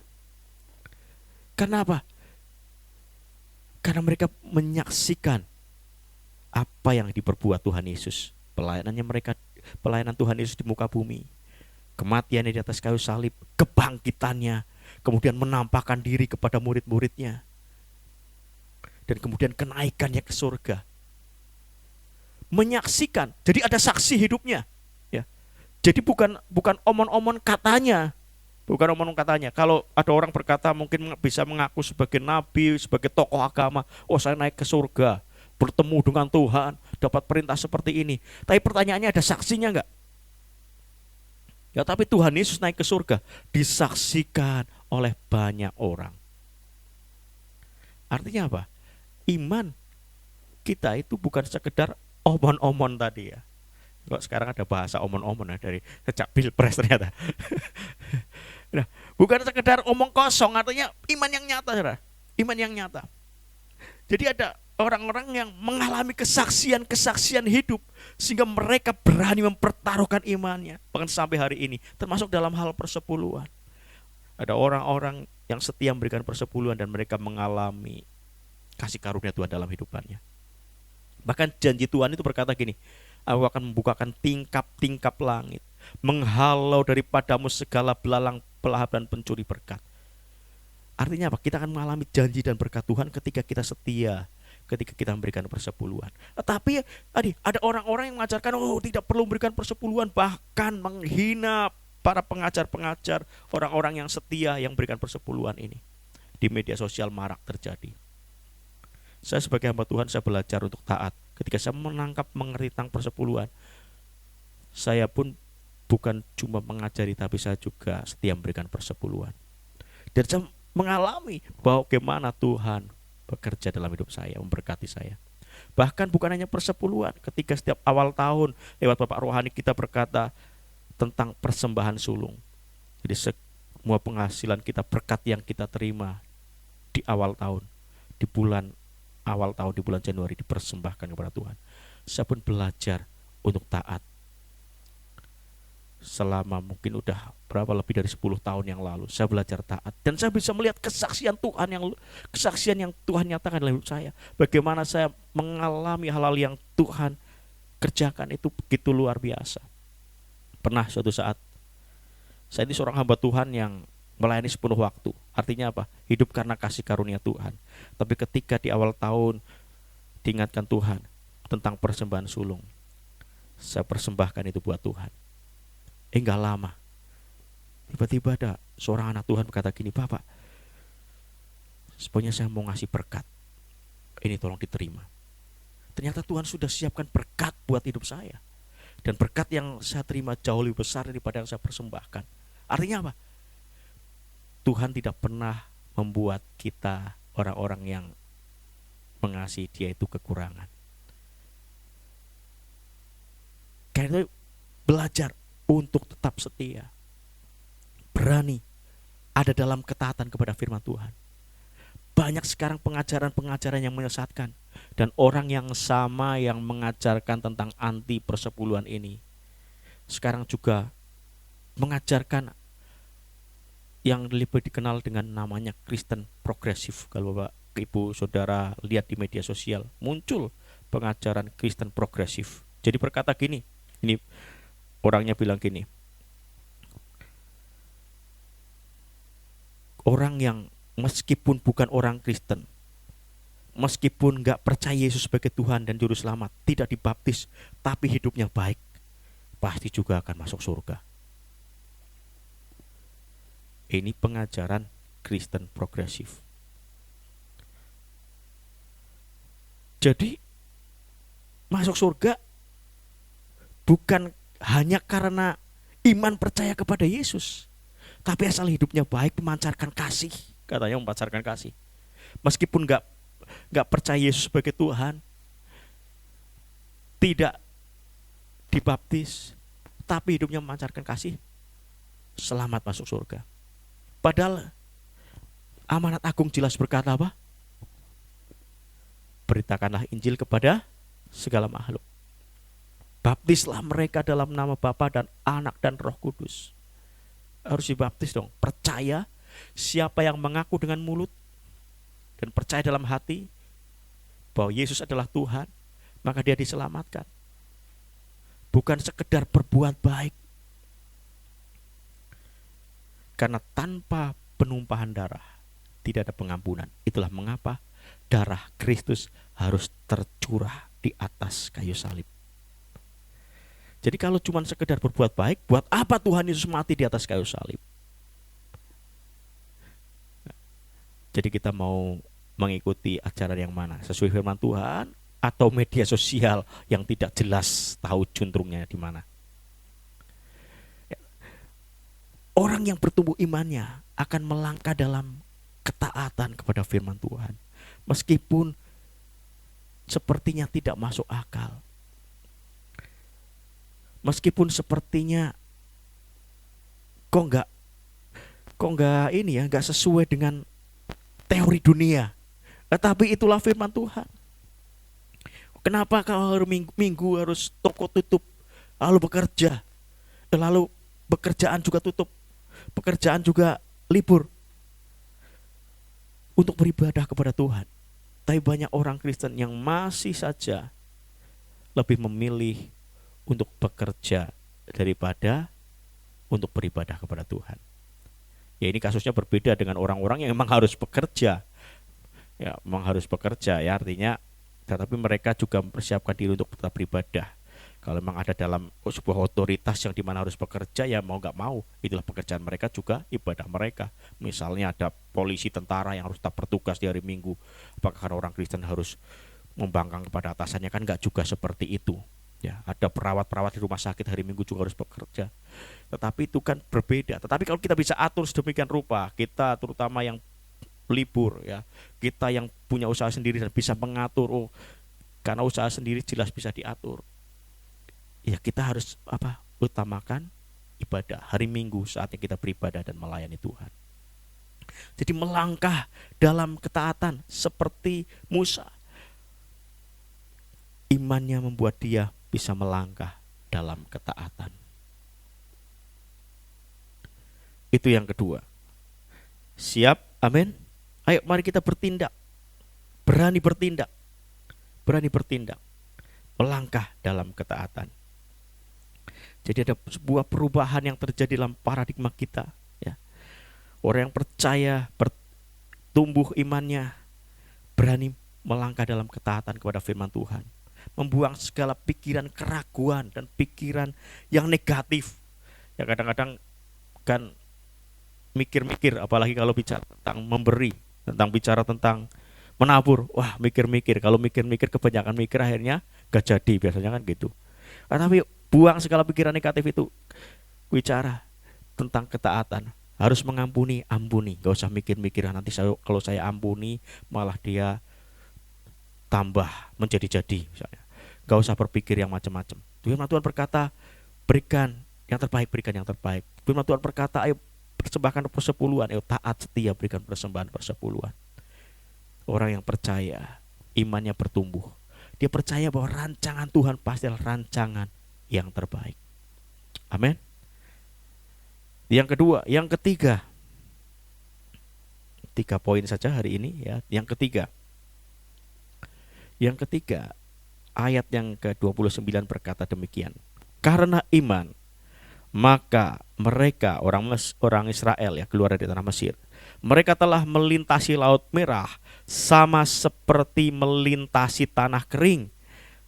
Kenapa? Karena mereka menyaksikan apa yang diperbuat Tuhan Yesus. Pelayanan Tuhan Yesus di muka bumi, kematiannya di atas kayu salib, kebangkitannya, kemudian menampakkan diri kepada murid-muridnya, dan kemudian kenaikannya ke surga. Menyaksikan, jadi ada saksi hidupnya, ya. Jadi bukan omon-omon katanya, bukan omon-omon katanya. Kalau ada orang berkata mungkin bisa mengaku sebagai nabi, sebagai tokoh agama, oh saya naik ke surga, bertemu dengan Tuhan, dapat perintah seperti ini. Tapi pertanyaannya, ada saksinya enggak? Ya, tapi Tuhan Yesus naik ke surga disaksikan oleh banyak orang. Artinya apa? Iman kita itu bukan sekedar omon-omon tadi ya. Kok sekarang ada bahasa omon-omon ya, dari sejak Pilpres ternyata. Nah, bukan sekedar omong kosong, artinya iman yang nyata, saudara. Iman yang nyata. Jadi ada orang-orang yang mengalami kesaksian-kesaksian hidup sehingga mereka berani mempertaruhkan imannya, bahkan sampai hari ini, termasuk dalam hal persepuluhan. Ada orang-orang yang setia memberikan persepuluhan dan mereka mengalami kasih karunia Tuhan dalam hidupannya. Bahkan janji Tuhan itu berkata gini, aku akan membukakan tingkap-tingkap langit, menghalau daripadamu segala belalang pelahap dan pencuri berkat. Artinya apa? Kita akan mengalami janji dan berkat Tuhan ketika kita setia, ketika kita memberikan persepuluhan. Tetapi tadi ada orang-orang yang mengajarkan, oh tidak perlu memberikan persepuluhan, bahkan menghina para pengajar-pengajar, orang-orang yang setia yang memberikan persepuluhan ini. Di media sosial marak terjadi. Saya sebagai hamba Tuhan, saya belajar untuk taat. Ketika saya menangkap mengerti tentang persepuluhan, saya pun bukan cuma mengajari, tapi saya juga setia memberikan persepuluhan. Dan saya mengalami bahwa bagaimana Tuhan bekerja dalam hidup saya, memberkati saya. Bahkan bukan hanya persepuluhan, ketika setiap awal tahun lewat Bapak Rohani kita berkata tentang persembahan sulung. Jadi semua penghasilan kita, berkat yang kita terima di awal tahun, di bulan awal tahun, di bulan Januari, dipersembahkan kepada Tuhan. Saya pun belajar untuk taat. Selama mungkin udah lebih dari 10 tahun yang lalu, saya belajar taat. Dan saya bisa melihat kesaksian yang Tuhan nyatakan dalam hidup saya. Bagaimana saya mengalami hal-hal yang Tuhan kerjakan itu begitu luar biasa. Pernah suatu saat, saya ini seorang hamba Tuhan yang melayani sepenuh waktu. Artinya apa? Hidup karena kasih karunia Tuhan. Tapi ketika di awal tahun diingatkan Tuhan tentang persembahan sulung, saya persembahkan itu buat Tuhan. Enggak lama, tiba-tiba ada seorang anak Tuhan berkata gini, Bapak, sebenarnya saya mau ngasih berkat, ini tolong diterima. Ternyata Tuhan sudah siapkan berkat buat hidup saya. Dan berkat yang saya terima jauh lebih besar daripada yang saya persembahkan. Artinya apa? Tuhan tidak pernah membuat kita orang-orang yang mengasihi Dia itu kekurangan. Karena itu belajar untuk tetap setia, berani ada dalam ketaatan kepada firman Tuhan. Banyak sekarang pengajaran-pengajaran yang menyesatkan, dan orang yang sama yang mengajarkan tentang anti persepuluhan ini sekarang juga mengajarkan yang lebih dikenal dengan namanya Kristen progresif. Kalau Bapak Ibu Saudara lihat di media sosial, muncul pengajaran Kristen progresif. Jadi berkata gini, ini orangnya bilang gini, orang yang meskipun bukan orang Kristen, meskipun nggak percaya Yesus sebagai Tuhan dan Juru Selamat, tidak dibaptis, tapi hidupnya baik, pasti juga akan masuk surga. Ini pengajaran Kristen progresif. Jadi masuk surga bukan hanya karena iman percaya kepada Yesus, tapi asal hidupnya baik, memancarkan kasih. Katanya memancarkan kasih. Meskipun nggak percaya Yesus sebagai Tuhan, tidak dibaptis, tapi hidupnya memancarkan kasih, selamat masuk surga. Padahal amanat agung jelas berkata apa? Beritakanlah Injil kepada segala makhluk. Baptislah mereka dalam nama Bapa dan Anak dan Roh Kudus. Harus dibaptis dong. Percaya, siapa yang mengaku dengan mulut dan percaya dalam hati bahwa Yesus adalah Tuhan, maka dia diselamatkan. Bukan sekedar berbuat baik. Karena tanpa penumpahan darah tidak ada pengampunan. Itulah mengapa darah Kristus harus tercurah di atas kayu salib. Jadi kalau cuma sekedar berbuat baik, buat apa Tuhan Yesus mati di atas kayu salib? Jadi kita mau mengikuti ajaran yang mana? Sesuai firman Tuhan atau media sosial yang tidak jelas tahu juntrungnya di mana? Orang yang bertumbuh imannya akan melangkah dalam ketaatan kepada firman Tuhan. Meskipun sepertinya tidak masuk akal. Meskipun sepertinya kok enggak ini ya, enggak sesuai dengan teori dunia. Tetapi itulah firman Tuhan. Kenapa kalau hari minggu harus toko tutup, lalu bekerja, lalu pekerjaan juga tutup, pekerjaan juga libur untuk beribadah kepada Tuhan? Tapi banyak orang Kristen yang masih saja lebih memilih untuk bekerja daripada untuk beribadah kepada Tuhan. Ya, ini kasusnya berbeda dengan orang-orang yang memang harus bekerja. Ya, memang harus bekerja ya, artinya tetapi mereka juga mempersiapkan diri untuk tetap beribadah. Kalau memang ada dalam sebuah otoritas yang dimana harus bekerja, ya mau nggak mau, itulah pekerjaan mereka juga ibadah mereka. Misalnya ada polisi, tentara yang harus tetap bertugas di hari Minggu, apakah karena orang Kristen harus membangkang kepada atasannya? Kan nggak juga seperti itu. Ya, ada perawat-perawat di rumah sakit hari Minggu juga harus bekerja. Tetapi itu kan berbeda. Tetapi kalau kita bisa atur sedemikian rupa, kita terutama yang libur ya, kita yang punya usaha sendiri dan bisa mengatur, karena usaha sendiri jelas bisa diatur. Ya, kita harus utamakan ibadah. Hari Minggu saatnya kita beribadah dan melayani Tuhan. Jadi melangkah dalam ketaatan seperti Musa. Imannya membuat dia bisa melangkah dalam ketaatan. Itu yang kedua. Siap? Amin. Ayo mari kita bertindak. Berani bertindak. Berani bertindak. Melangkah dalam ketaatan. Jadi ada sebuah perubahan yang terjadi dalam paradigma kita ya. Orang yang percaya, bertumbuh imannya, berani melangkah dalam ketaatan kepada firman Tuhan, membuang segala pikiran keraguan dan pikiran yang negatif. Ya, kadang-kadang kan mikir-mikir, apalagi kalau bicara tentang memberi, tentang bicara tentang menabur, wah mikir-mikir. Kalau mikir-mikir, kebanyakan mikir akhirnya gak jadi, biasanya kan gitu. Tapi buang segala pikiran negatif itu. Bicara tentang ketaatan. Harus mengampuni, ampuni. Gak usah mikir-mikir nanti kalau saya ampuni malah dia tambah menjadi-jadi misalnya. Gak usah berpikir yang macam-macam. Firman Tuhan berkata, berikan yang terbaik, berikan yang terbaik. Firman Tuhan berkata, ayo persembahkan persepuluhan, ayo taat setia berikan persembahan persepuluhan. Orang yang percaya, imannya bertumbuh. Dia percaya bahwa rancangan Tuhan pasti adalah rancangan yang terbaik. Amin. Yang kedua, yang ketiga. 3 poin saja hari ini ya. Yang ketiga. Yang ketiga, ayat yang ke-29 berkata demikian. Karena iman, Maka mereka orang Israel ya keluar dari tanah Mesir. Mereka telah melintasi Laut Merah sama seperti melintasi tanah kering.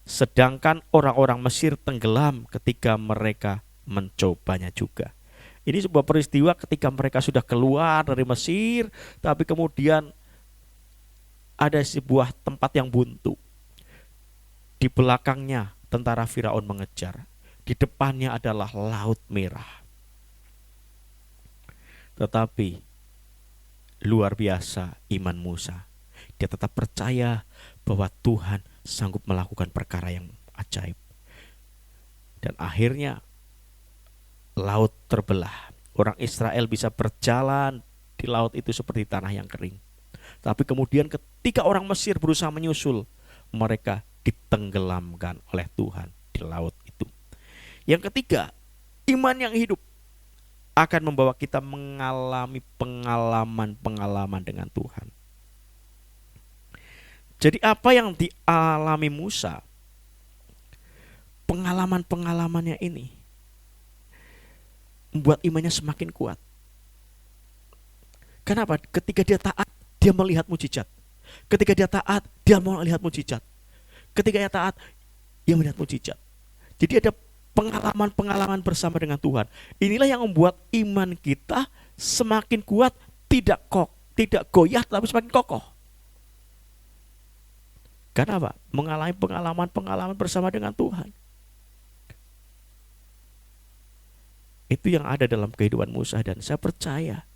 Sedangkan orang-orang Mesir tenggelam ketika mereka mencobanya juga. Ini sebuah peristiwa ketika mereka sudah keluar dari Mesir, tapi kemudian ada sebuah tempat yang buntu. Di belakangnya tentara Firaun mengejar. Di depannya adalah Laut Merah. Tetapi luar biasa iman Musa. Dia tetap percaya bahwa Tuhan sanggup melakukan perkara yang ajaib. Dan akhirnya laut terbelah. Orang Israel bisa berjalan di laut itu seperti tanah yang kering. Tapi kemudian ketika orang Mesir berusaha menyusul, mereka ditenggelamkan oleh Tuhan di laut itu. Yang ketiga, iman yang hidup akan membawa kita mengalami pengalaman-pengalaman dengan Tuhan. Jadi apa yang dialami Musa, pengalaman-pengalamannya ini membuat imannya semakin kuat. Kenapa? Ketika dia taat, dia melihat mujizat. Ketika dia taat, dia melihat mujizat. Ketika dia taat, dia melihat mujizat. Jadi ada pengalaman-pengalaman bersama dengan Tuhan. Inilah yang membuat iman kita semakin kuat, tidak goyah, tapi semakin kokoh. Kenapa? Mengalami pengalaman-pengalaman bersama dengan Tuhan. Itu yang ada dalam kehidupan Musa, dan saya percaya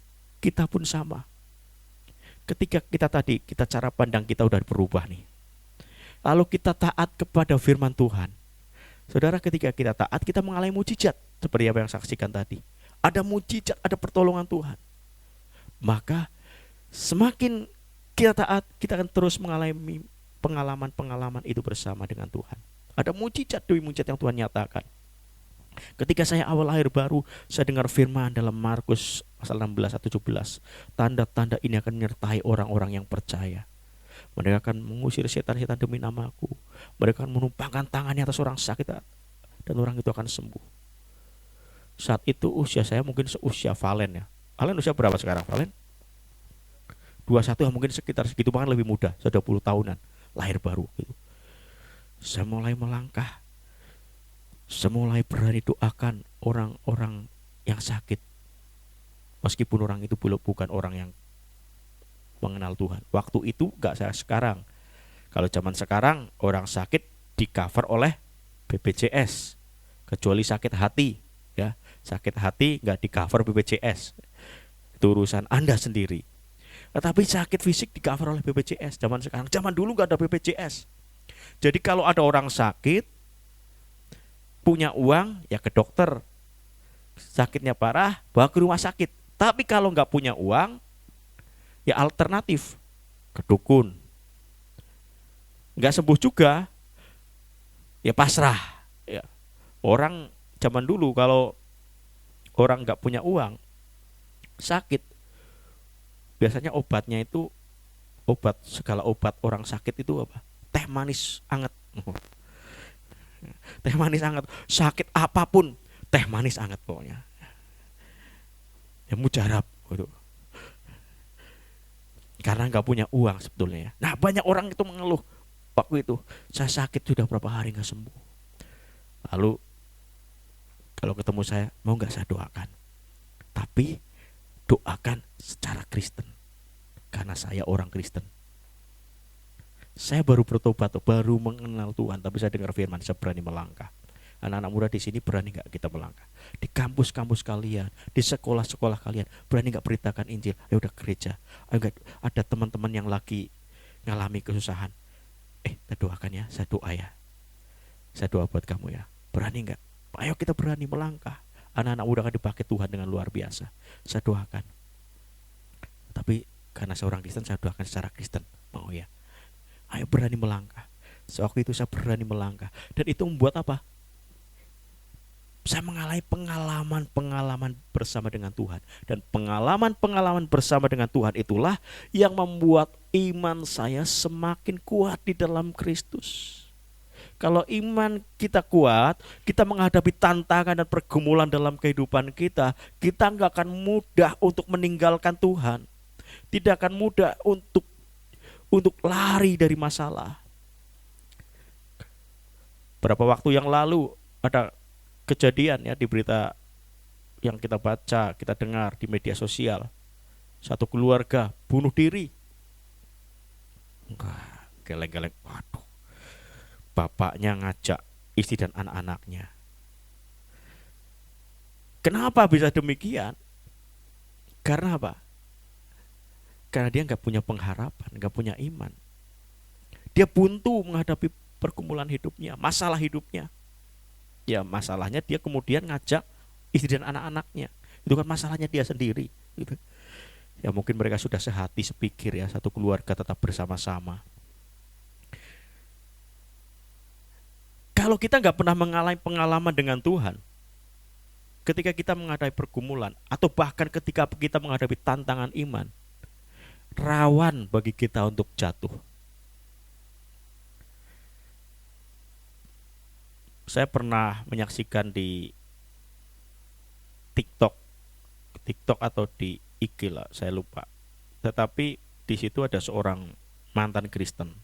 kita pun sama. Ketika kita cara pandang kita udah berubah nih. Lalu kita taat kepada firman Tuhan. Saudara, ketika kita taat, kita mengalami mujizat seperti apa yang saksikan tadi. Ada mujizat, ada pertolongan Tuhan. Maka semakin kita taat, kita akan terus mengalami pengalaman-pengalaman itu bersama dengan Tuhan. Ada mujizat demi mujizat yang Tuhan nyatakan. Ketika saya awal lahir baru, saya dengar firman dalam Markus pasal 16 atau 17. Tanda-tanda ini akan menyertai orang-orang yang percaya. Mereka akan mengusir setan-setan demi namaku. Mereka akan menumpangkan tangannya atas orang sakit dan orang itu akan sembuh. Saat itu usia saya mungkin seusia Valen ya. Valen usia berapa sekarang Valen? 21 mungkin sekitar segitu, bahkan lebih muda, sudah 20 tahunan lahir baru gitu. Saya mulai melangkah. Saya mulai berani doakan orang-orang yang sakit. Meskipun orang itu bukan orang yang mengenal Tuhan. Waktu itu gak saya sekarang. Kalau zaman sekarang orang sakit di cover oleh BPJS. Kecuali sakit hati ya. Sakit hati gak di cover BPJS. Itu urusan Anda sendiri. Tetapi sakit fisik di cover oleh BPJS zaman sekarang. Zaman dulu gak ada BPJS. Jadi kalau ada orang sakit, punya uang ya ke dokter, sakitnya parah bawa ke rumah sakit. Tapi kalau nggak punya uang ya alternatif ke dukun. Nggak sembuh juga ya pasrah ya. Orang zaman dulu kalau orang nggak punya uang sakit, biasanya obatnya itu segala obat orang sakit itu apa? Teh manis anget. Teh manis anget, sakit apapun teh manis anget pokoknya. Ya mujarab gitu. Karena nggak punya uang sebetulnya ya. Nah banyak orang itu mengeluh waktu itu, saya sakit sudah berapa hari nggak sembuh. Lalu kalau ketemu saya, mau nggak saya doakan? Tapi doakan secara Kristen, karena saya orang Kristen. Saya baru bertobat, baru mengenal Tuhan, tapi saya dengar firman, saya berani melangkah. Anak-anak muda di sini berani nggak kita melangkah? Di kampus-kampus kalian, di sekolah-sekolah kalian, berani nggak beritakan Injil? Ayo udah gereja. Ayo gak, ada teman-teman yang lagi ngalami kesusahan. Kita doakan ya, saya doa ya. Saya doa buat kamu ya. Berani nggak? Ayo kita berani melangkah. Anak-anak muda akan dipakai Tuhan dengan luar biasa. Saya doakan. Tapi karena seorang Kristen, saya doakan secara Kristen. Mau ya? Ayo berani melangkah. Sewaktu itu saya berani melangkah. Dan itu membuat apa? Saya mengalami pengalaman-pengalaman bersama dengan Tuhan. Dan pengalaman-pengalaman bersama dengan Tuhan itulah yang membuat iman saya semakin kuat di dalam Kristus. Kalau iman kita kuat, kita menghadapi tantangan dan pergumulan dalam kehidupan kita nggak akan mudah untuk meninggalkan Tuhan. Tidak akan mudah untuk lari dari masalah. Berapa waktu yang lalu ada kejadian ya di berita yang kita baca, kita dengar di media sosial. Satu keluarga bunuh diri. Enggak, geleng-geleng. Waduh. Bapaknya ngajak istri dan anak-anaknya. Kenapa bisa demikian? Karena apa? Karena dia nggak punya pengharapan, nggak punya iman. Dia buntu menghadapi pergumulan hidupnya, masalah hidupnya. Ya masalahnya dia kemudian ngajak istri dan anak-anaknya. Itu kan masalahnya dia sendiri. Gitu. Ya mungkin mereka sudah sehati sepikir ya, satu keluarga tetap bersama-sama. Kalau kita nggak pernah mengalami pengalaman dengan Tuhan, ketika kita menghadapi pergumulan atau bahkan ketika kita menghadapi tantangan iman, rawan bagi kita untuk jatuh. Saya pernah menyaksikan di TikTok atau di IG lah, saya lupa. Tetapi di situ ada seorang mantan Kristen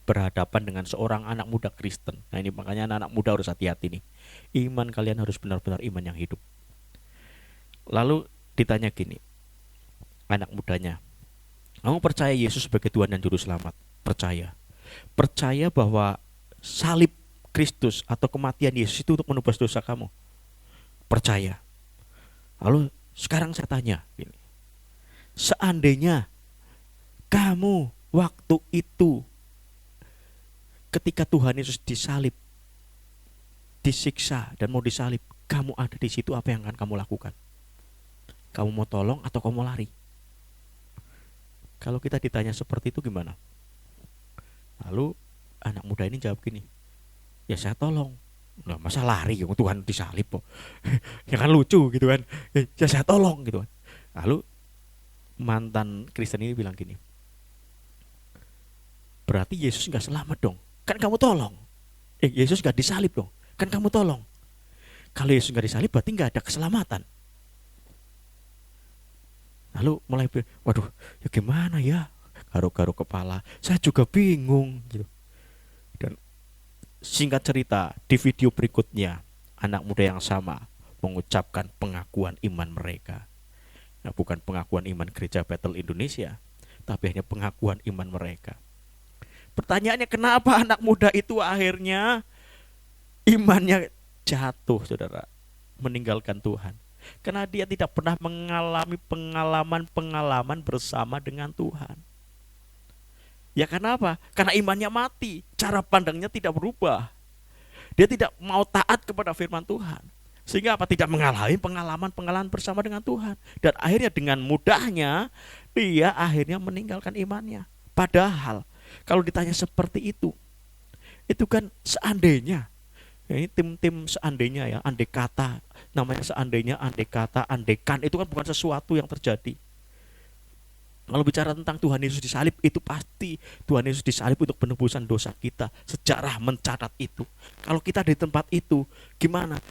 berhadapan dengan seorang anak muda Kristen. Nah ini makanya anak-anak muda harus hati-hati nih. Iman kalian harus benar-benar iman yang hidup. Lalu ditanya gini, anak mudanya, kamu percaya Yesus sebagai Tuhan dan Juru Selamat? Percaya. Percaya bahwa salib Kristus atau kematian Yesus itu untuk menebus dosa kamu? Percaya. Lalu sekarang saya tanya, seandainya kamu waktu itu ketika Tuhan Yesus disalib, disiksa dan mau disalib, kamu ada di situ, apa yang akan kamu lakukan? Kamu mau tolong atau kamu mau lari? Kalau kita ditanya seperti itu gimana? Lalu anak muda ini jawab gini, ya saya tolong. Nah, masa lari, Tuhan disalib kok. Ya kan lucu gitu kan. Ya saya tolong gitu kan. Lalu mantan Kristen ini bilang gini, berarti Yesus gak selamat dong, kan kamu tolong. Yesus gak disalib dong, kan kamu tolong. Kalau Yesus gak disalib berarti gak ada keselamatan. Lalu mulai, waduh ya gimana ya, garuk-garuk kepala, saya juga bingung gitu. Dan singkat cerita, di video berikutnya anak muda yang sama mengucapkan pengakuan iman mereka. Nah, bukan pengakuan iman Gereja Bethel Indonesia, tapi hanya pengakuan iman mereka. Pertanyaannya, kenapa anak muda itu akhirnya imannya jatuh, saudara, meninggalkan Tuhan? Karena dia tidak pernah mengalami pengalaman bersama dengan Tuhan. Ya karena apa? Karena imannya mati, cara pandangnya tidak berubah. Dia tidak mau taat kepada firman Tuhan. Sehingga apa? Tidak mengalami pengalaman bersama dengan Tuhan. Dan akhirnya dengan mudahnya dia akhirnya meninggalkan imannya. Padahal kalau ditanya seperti itu kan seandainya. Ini tim seandainya ya, andai kata, namanya seandainya, andai kata, andaikan, itu kan bukan sesuatu yang terjadi. Kalau bicara tentang Tuhan Yesus disalib, itu pasti Tuhan Yesus disalib untuk penebusan dosa kita. Sejarah mencatat itu. Kalau kita di tempat itu, gimana?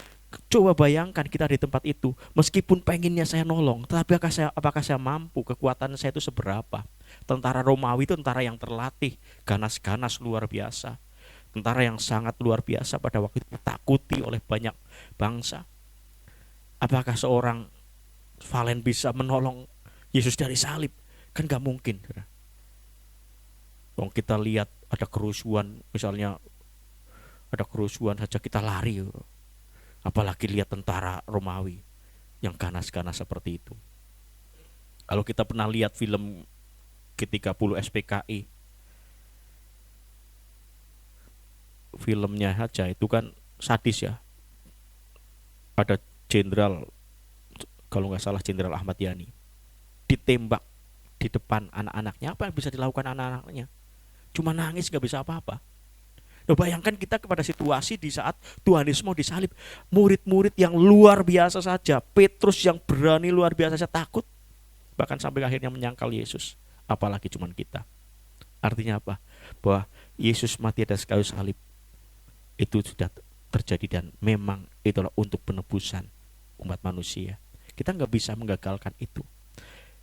Coba bayangkan kita di tempat itu, meskipun pengennya saya nolong, tetapi apakah saya mampu? Kekuatan saya itu seberapa? Tentara Romawi itu tentara yang terlatih, ganas-ganas luar biasa. Tentara yang sangat luar biasa, pada waktu itu ditakuti oleh banyak bangsa. Apakah seorang Valen bisa menolong Yesus dari salib? Kan gak mungkin. Kalau kita lihat ada kerusuhan, misalnya ada kerusuhan saja kita lari. Apalagi lihat tentara Romawi yang ganas-ganas seperti itu. Kalau kita pernah lihat film G30 SPKI, filmnya saja itu kan sadis ya. Ada jenderal, kalau nggak salah Jenderal Ahmad Yani, ditembak di depan anak-anaknya. Apa yang bisa dilakukan anak-anaknya? Cuma nangis, nggak bisa apa-apa. Nah, bayangkan kita kepada situasi di saat Tuhan Yesus mau disalib, murid-murid yang luar biasa saja, Petrus yang berani luar biasa saja takut, bahkan sampai akhirnya menyangkal Yesus. Apalagi cuman kita. Artinya apa? Bahwa Yesus mati atas kayu salib itu sudah terjadi dan memang itulah untuk penebusan umat manusia. Kita nggak bisa menggagalkan itu,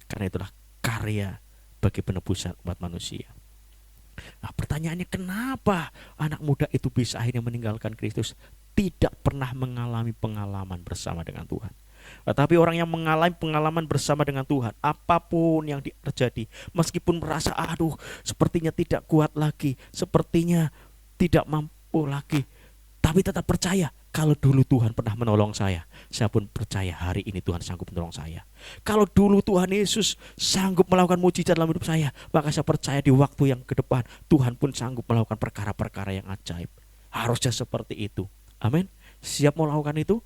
karena itulah karya bagi penebusan umat manusia. Nah, pertanyaannya, kenapa anak muda itu bisa akhirnya meninggalkan Kristus? Tidak pernah mengalami pengalaman bersama dengan Tuhan. Tetapi orang yang mengalami pengalaman bersama dengan Tuhan, apapun yang terjadi, meskipun merasa aduh sepertinya tidak kuat lagi, sepertinya tidak mampu lagi, tapi tetap percaya, kalau dulu Tuhan pernah menolong saya pun percaya hari ini Tuhan sanggup menolong saya. Kalau dulu Tuhan Yesus sanggup melakukan mujizat dalam hidup saya, maka saya percaya di waktu yang ke depan Tuhan pun sanggup melakukan perkara-perkara yang ajaib. Harusnya seperti itu. Amin. Siap mau lakukan itu?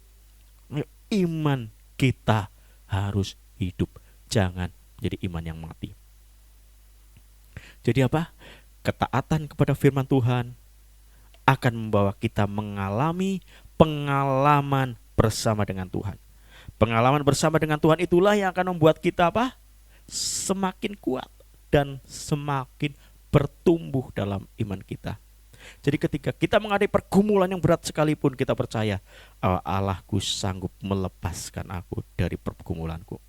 Iman kita harus hidup, jangan jadi iman yang mati. Jadi apa? Ketaatan kepada firman Tuhan akan membawa kita mengalami pengalaman bersama dengan Tuhan. Pengalaman bersama dengan Tuhan itulah yang akan membuat kita apa? Semakin kuat dan semakin bertumbuh dalam iman kita. Jadi ketika kita menghadapi pergumulan yang berat sekalipun, kita percaya Allahku sanggup melepaskan aku dari pergumulanku.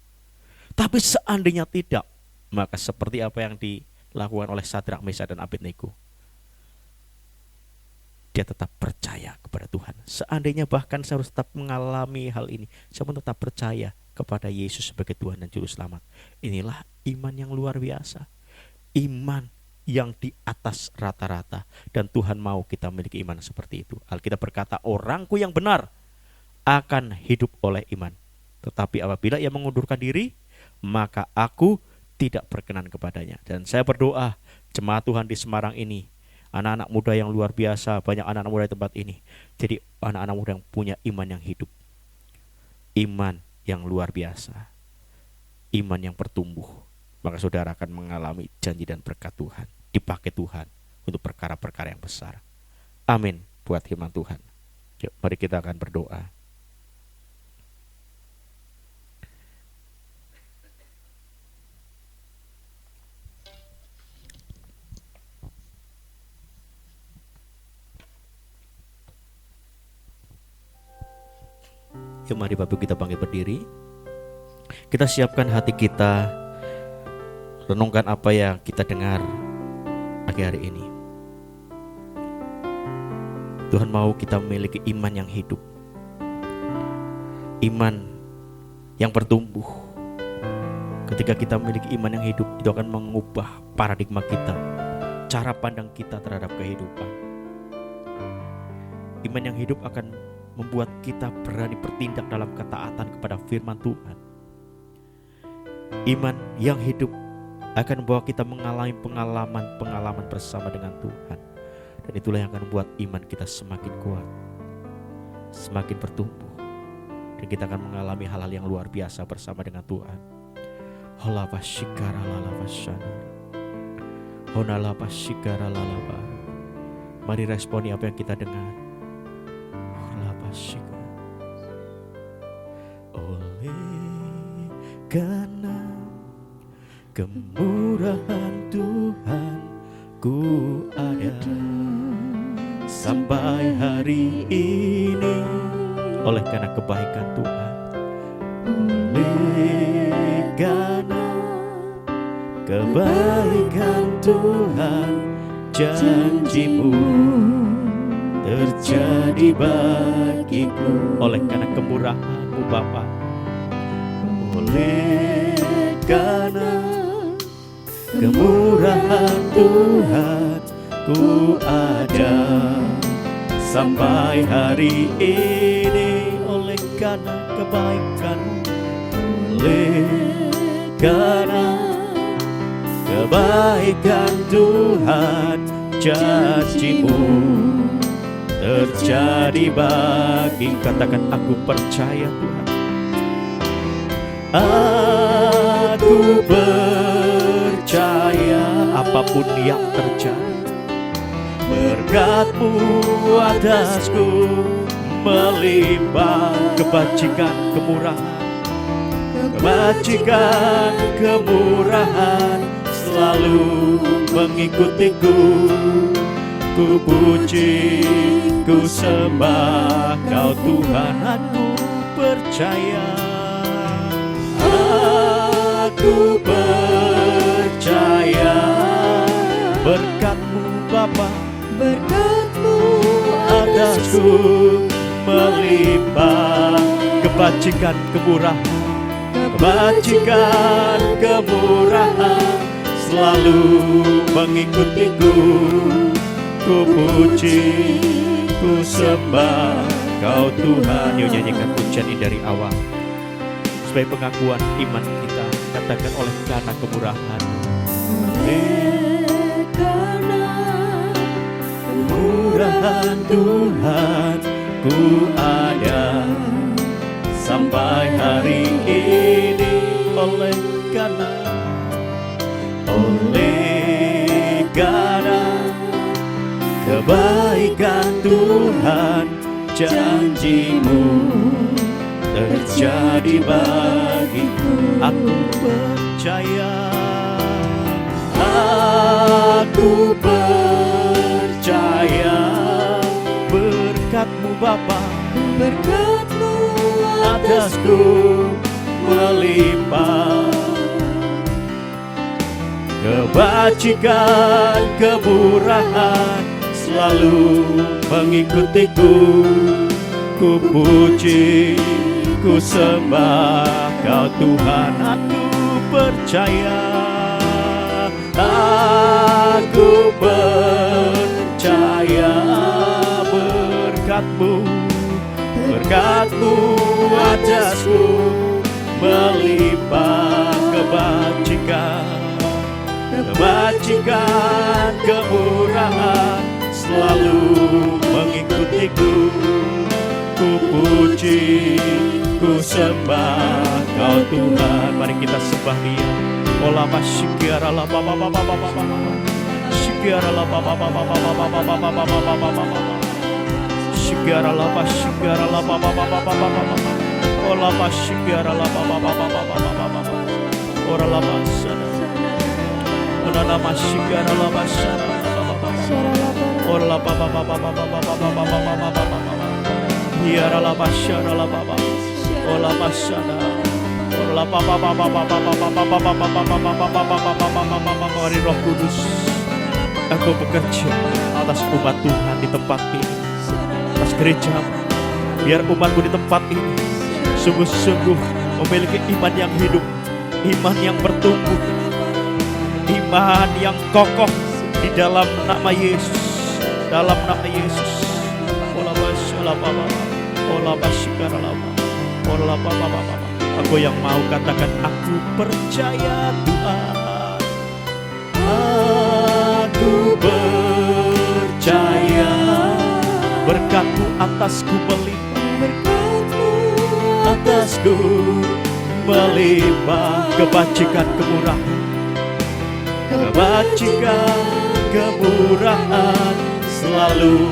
Tapi seandainya tidak, maka seperti apa yang dilakukan oleh Sadrak, Mesak, dan Abednego, dia tetap percaya kepada Tuhan. Seandainya bahkan saya harus tetap mengalami hal ini, saya pun tetap percaya kepada Yesus sebagai Tuhan dan Juru Selamat. Inilah iman yang luar biasa, iman yang di atas rata-rata, dan Tuhan mau kita memiliki iman seperti itu. Alkitab berkata, orangku yang benar akan hidup oleh iman, tetapi apabila ia mengundurkan diri, maka aku tidak berkenan kepadanya. Dan saya berdoa jemaat Tuhan di Semarang ini, anak-anak muda yang luar biasa, banyak anak-anak muda di tempat ini, jadi anak-anak muda yang punya iman yang hidup, iman yang luar biasa, iman yang bertumbuh, maka saudara akan mengalami janji dan berkat Tuhan, dipakai Tuhan untuk perkara-perkara yang besar. Amin buat firman Tuhan. Yuk, mari kita akan berdoa. Yuk, mari Bapak kita bangkit berdiri. Kita siapkan hati kita, renungkan apa yang kita dengar pagi hari ini. Tuhan mau kita memiliki iman yang hidup, iman yang bertumbuh. Ketika kita memiliki iman yang hidup, itu akan mengubah paradigma kita, cara pandang kita terhadap kehidupan. Iman yang hidup akan membuat kita berani bertindak dalam ketaatan kepada firman Tuhan. Iman yang hidup akan membawa kita mengalami pengalaman bersama dengan Tuhan. Dan itulah yang akan membuat iman kita semakin kuat, semakin bertumbuh, dan kita akan mengalami hal-hal yang luar biasa bersama dengan Tuhan. Mari responi apa yang kita dengar. Oleh karena kemurahan Tuhan ku ada sampai hari ini, oleh karena kebaikan Tuhan, oleh karena kebaikan Tuhan, janjimu terjadi bagiku, oleh karena kemurahan-Mu Bapa, oleh karena kemurahan Tuhan ku ada sampai hari ini, oleh karena kebaikan, oleh karena kebaikan Tuhan, janjimu terjadi bagi. Katakan, aku percaya Tuhan, aku percaya apapun yang terjadi, berkat-Mu atasku melimpah, kebajikan, kemurahan, kebajikan, kemurahan selalu mengikutiku, ku puji, ku sembah Kau Tuhan, aku percaya. Aku percaya berkat-Mu Bapa, Berkat-Mu atasku melimpah, kebajikan kemurahan, kebajikan kemurahan selalu mengikutiku. Ku puji, ku sembah Kau Tuhan. Yuk nyanyikan pujian ini dari awal sebagai pengakuan iman kita. Katakan oleh karena kemurahan, karena kemurahan Tuhan ku ada sampai hari ini. Oleh karena kebaikan Tuhan, janji-Mu terjadi bagiku. Aku percaya, aku percaya berkat-Mu Bapa, berkat-Mu atasku melimpah, kebajikan kemurahan selalu mengikutiku. Ku puji, ku sembah Kau Tuhan, aku percaya. Aku percaya berkat-Mu, berkat-Mu atasku melimpah, kebajikan kemurahan selalu mengikutiku. Ku puji, ku sembah Kau Tuhan. Mari kita sembah Dia. Ola masyikiara la baba baba baba baba. Syikiara la baba baba baba baba baba baba. Syikiara la baba baba baba. Ola masyikiara la baba baba baba baba. Ora la basana. Ora la masyikiara la basana. Ora la baba baba baba baba baba. Hiara la basana la baba. Ola basana. Ola baba baba baba baba. Mari Roh Kudus, Engkau bekerja atas umat Tuhan di tempat ini, atas gereja. Biar umat-Mu di tempat ini sungguh-sungguh memiliki iman yang hidup, iman yang bertumbuh, iman yang kokoh di dalam nama Yesus, dalam nama Yesus. Ola basala baba, ola basikara lama, ola baba baba. Aku yang mau katakan aku percaya Tuhan. Aku percaya berkat-Mu atasku melimpah, berkat-Mu atasku melimpah, kebajikan kemurahan, kebajikan kemurahan selalu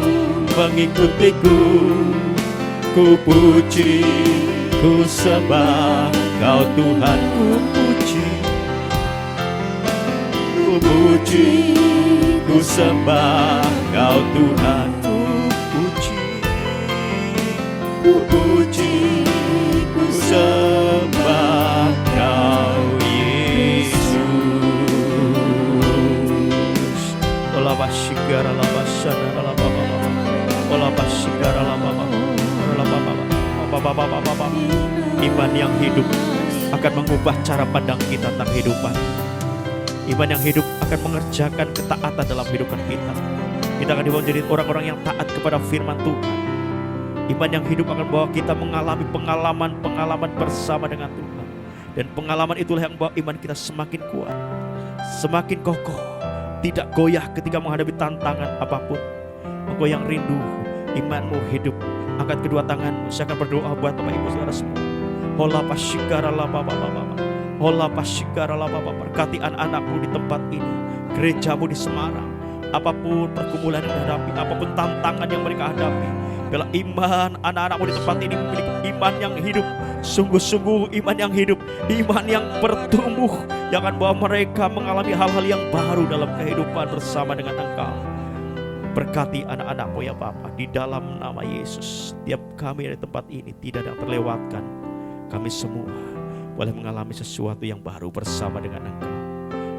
mengikutiku. Ku puji, ku sembah Kau Tuhan, ku puji, ku puji, ku sembah Kau Tuhan, ku puji, ku puji, ku sembah Kau Yesus. Ola basikara la basana la baba baba. Ola basikara la baba. Ola baba baba. Iman yang hidup akan mengubah cara pandang kita tentang kehidupan. Iman yang hidup akan mengerjakan ketaatan dalam kehidupan kita. Kita akan dibawa menjadi orang-orang yang taat kepada firman Tuhan. Iman yang hidup akan membawa kita mengalami pengalaman bersama dengan Tuhan. Dan pengalaman itulah yang membawa iman kita semakin kuat, semakin kokoh, tidak goyah ketika menghadapi tantangan apapun. Engkau yang rindu imanmu hidup, angkat kedua tanganmu. Saya akan berdoa buat Bapak Ibu Saudara semua. Hola pasyikara la baba baba. Hola pasyikara la baba. Berkati anak-anakmu di tempat ini, gerejamu di Semarang. Apapun pergumulan yang dihadapi, apapun tantangan yang mereka hadapi, bila iman anak-anakmu di tempat ini memiliki iman yang hidup, sungguh-sungguh iman yang hidup, iman yang bertumbuh, yang akan bawa mereka mengalami hal-hal yang baru dalam kehidupan bersama dengan Engkau. Berkati anak-anak-Mu ya Bapa, di dalam nama Yesus. Setiap kami di tempat ini tidak ada yang terlewatkan. Kami semua boleh mengalami sesuatu yang baru bersama dengan Engkau.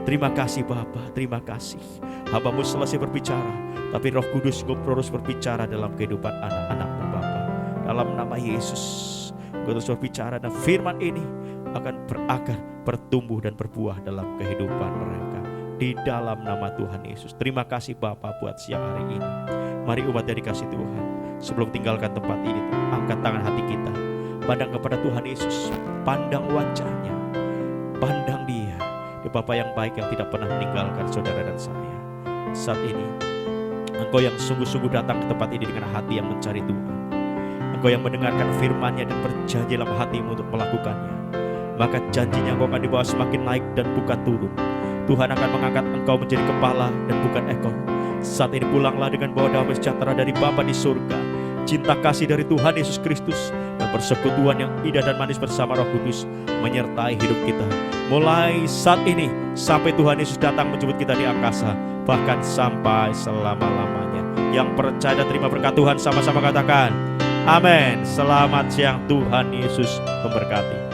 Terima kasih Bapa, terima kasih. Hamba-Mu selesai berbicara, tapi Roh Kudus terus berbicara dalam kehidupan anak-anak-Mu Bapa. Dalam nama Yesus, Engkau terus berbicara dan firman ini akan berakar, bertumbuh dan berbuah dalam kehidupan mereka. Di dalam nama Tuhan Yesus. Terima kasih Bapa buat siang hari ini. Mari umat yang dikasih Tuhan, sebelum tinggalkan tempat ini, angkat tangan hati kita, pandang kepada Tuhan Yesus, pandang wajahnya, pandang Dia, Dia Bapa yang baik yang tidak pernah meninggalkan saudara dan saya. Saat ini Engkau yang sungguh-sungguh datang ke tempat ini dengan hati yang mencari Tuhan, Engkau yang mendengarkan firman-Nya dan berjanji dalam hatimu untuk melakukannya, maka janjinya Engkau akan dibawa semakin naik dan bukan turun. Tuhan akan mengangkat engkau menjadi kepala dan bukan ekor. Saat ini pulanglah dengan bawa damai sejahtera dari Bapa di surga, cinta kasih dari Tuhan Yesus Kristus, dan persekutuan yang indah dan manis bersama Roh Kudus menyertai hidup kita. Mulai saat ini sampai Tuhan Yesus datang menjemput kita di angkasa, bahkan sampai selama-lamanya. Yang percaya dan terima berkat Tuhan sama-sama katakan amin. Selamat siang, Tuhan Yesus memberkati.